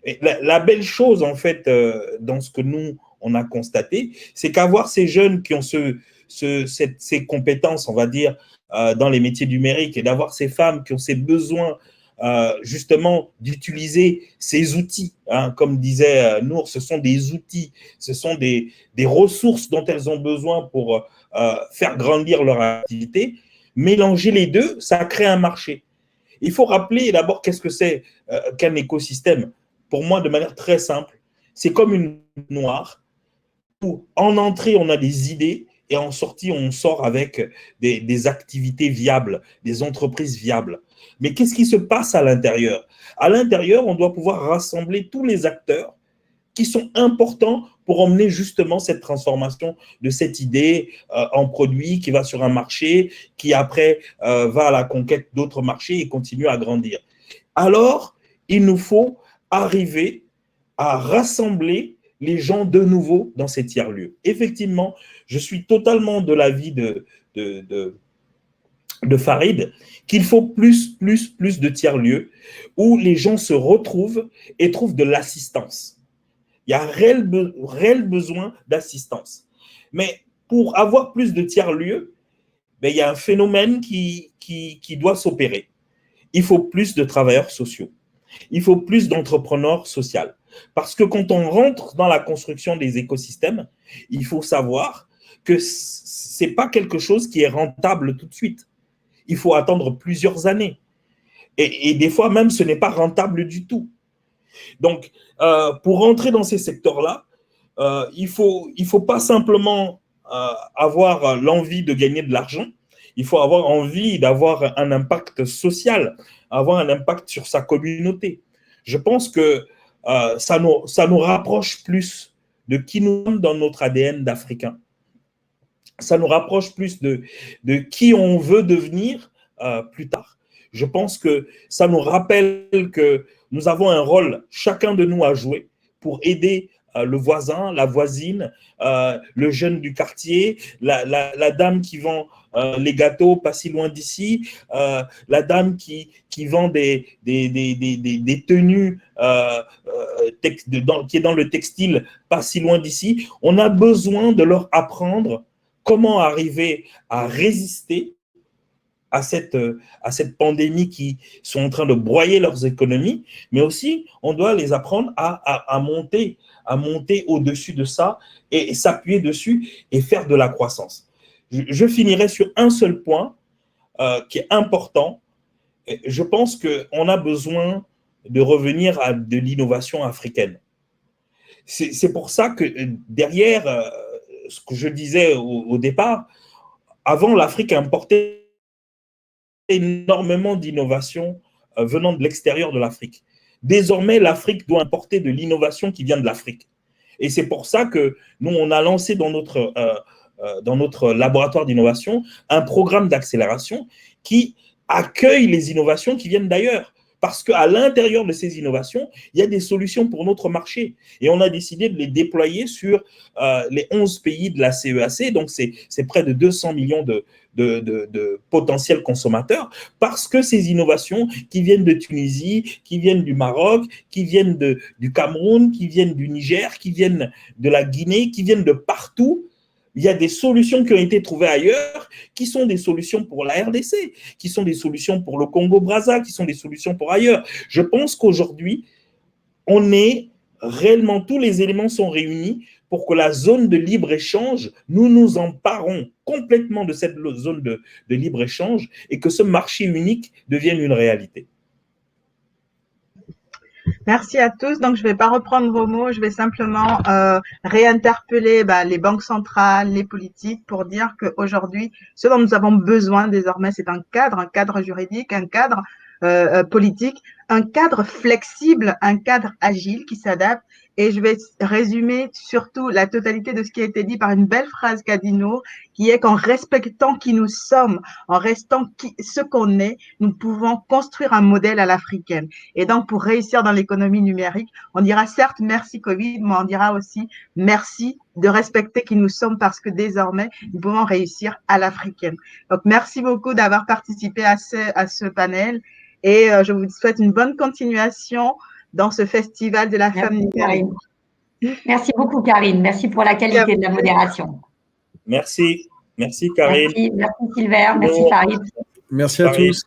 Et la belle chose, en fait, dans ce que nous, on a constaté, c'est qu'avoir ces jeunes qui ont ces compétences, on va dire, dans les métiers numériques, et d'avoir ces femmes qui ont ces besoins, justement, d'utiliser ces outils, hein, comme disait Nour, ce sont des outils, ce sont des ressources dont elles ont besoin pour faire grandir leur activité. Mélanger les deux, ça crée un marché. Il faut rappeler d'abord qu'est-ce que c'est qu'un écosystème. Pour moi, de manière très simple, c'est comme une noire où en entrée, on a des idées et en sortie, on sort avec des activités viables, des entreprises viables. Mais qu'est-ce qui se passe à l'intérieur? À l'intérieur, on doit pouvoir rassembler tous les acteurs qui sont importants pour emmener justement cette transformation de cette idée en produit qui va sur un marché, qui après va à la conquête d'autres marchés et continue à grandir. Alors, il nous faut arriver à rassembler les gens de nouveau dans ces tiers-lieux. Effectivement, je suis totalement de l'avis de Farid, qu'il faut plus de tiers-lieux où les gens se retrouvent et trouvent de l'assistance. Il y a réel besoin d'assistance. Mais pour avoir plus de tiers-lieux, ben, il y a un phénomène qui doit s'opérer. Il faut plus de travailleurs sociaux. Il faut plus d'entrepreneurs sociaux. Parce que quand on rentre dans la construction des écosystèmes, il faut savoir que ce n'est pas quelque chose qui est rentable tout de suite. Il faut attendre plusieurs années. Et des fois même, ce n'est pas rentable du tout. Donc, pour rentrer dans ces secteurs-là, il faut pas simplement avoir l'envie de gagner de l'argent, il faut avoir envie d'avoir un impact social, avoir un impact sur sa communauté. Je pense que ça nous rapproche plus de qui nous sommes dans notre ADN d'Africains. Ça nous rapproche plus de qui on veut devenir plus tard. Je pense que ça nous rappelle que nous avons un rôle, chacun de nous, à jouer pour aider le voisin, la voisine, le jeune du quartier, la dame qui vend les gâteaux pas si loin d'ici, la dame qui vend des tenues qui est dans le textile pas si loin d'ici. On a besoin de leur apprendre comment arriver à résister à cette pandémie qui sont en train de broyer leurs économies, mais aussi on doit les apprendre à monter au-dessus de ça et s'appuyer dessus et faire de la croissance. Je finirai sur un seul point qui est important. Je pense qu'on a besoin de revenir à de l'innovation africaine. C'est pour ça que derrière ce que je disais au départ, avant l'Afrique importait énormément d'innovation venant de l'extérieur de l'Afrique. Désormais, l'Afrique doit importer de l'innovation qui vient de l'Afrique. Et c'est pour ça que nous, on a lancé dans notre laboratoire d'innovation un programme d'accélération qui accueille les innovations qui viennent d'ailleurs. Parce qu'à l'intérieur de ces innovations, il y a des solutions pour notre marché. Et on a décidé de les déployer sur les 11 pays de la CEAC. Donc, c'est près de 200 millions de potentiels consommateurs, parce que ces innovations qui viennent de Tunisie, qui viennent du Maroc, qui viennent du Cameroun, qui viennent du Niger, qui viennent de la Guinée, qui viennent de partout, il y a des solutions qui ont été trouvées ailleurs, qui sont des solutions pour la RDC, qui sont des solutions pour le Congo-Brazza, qui sont des solutions pour ailleurs. Je pense qu'aujourd'hui, réellement, tous les éléments sont réunis pour que la zone de libre-échange, nous nous emparons complètement de cette zone de libre-échange et que ce marché unique devienne une réalité. Merci à tous. Donc, je ne vais pas reprendre vos mots. Je vais simplement réinterpeller les banques centrales, les politiques pour dire qu'aujourd'hui, ce dont nous avons besoin désormais, c'est un cadre juridique, un cadre politique, un cadre flexible, un cadre agile qui s'adapte. Et je vais résumer surtout la totalité de ce qui a été dit par une belle phrase qu'a dit Nour, qui est qu'en respectant qui nous sommes, en restant ce qu'on est, nous pouvons construire un modèle à l'africaine. Et donc, pour réussir dans l'économie numérique, on dira certes merci Covid, mais on dira aussi merci de respecter qui nous sommes parce que désormais, nous pouvons réussir à l'africaine. Donc, merci beaucoup d'avoir participé à ce panel et je vous souhaite une bonne continuation dans ce festival de la femme numérique. Merci beaucoup, Karine. Merci pour la qualité de la modération. Merci. Merci, Karine. Merci Silver. Merci, Farid. Merci à tous.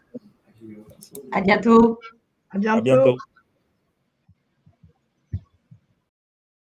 À bientôt. À bientôt.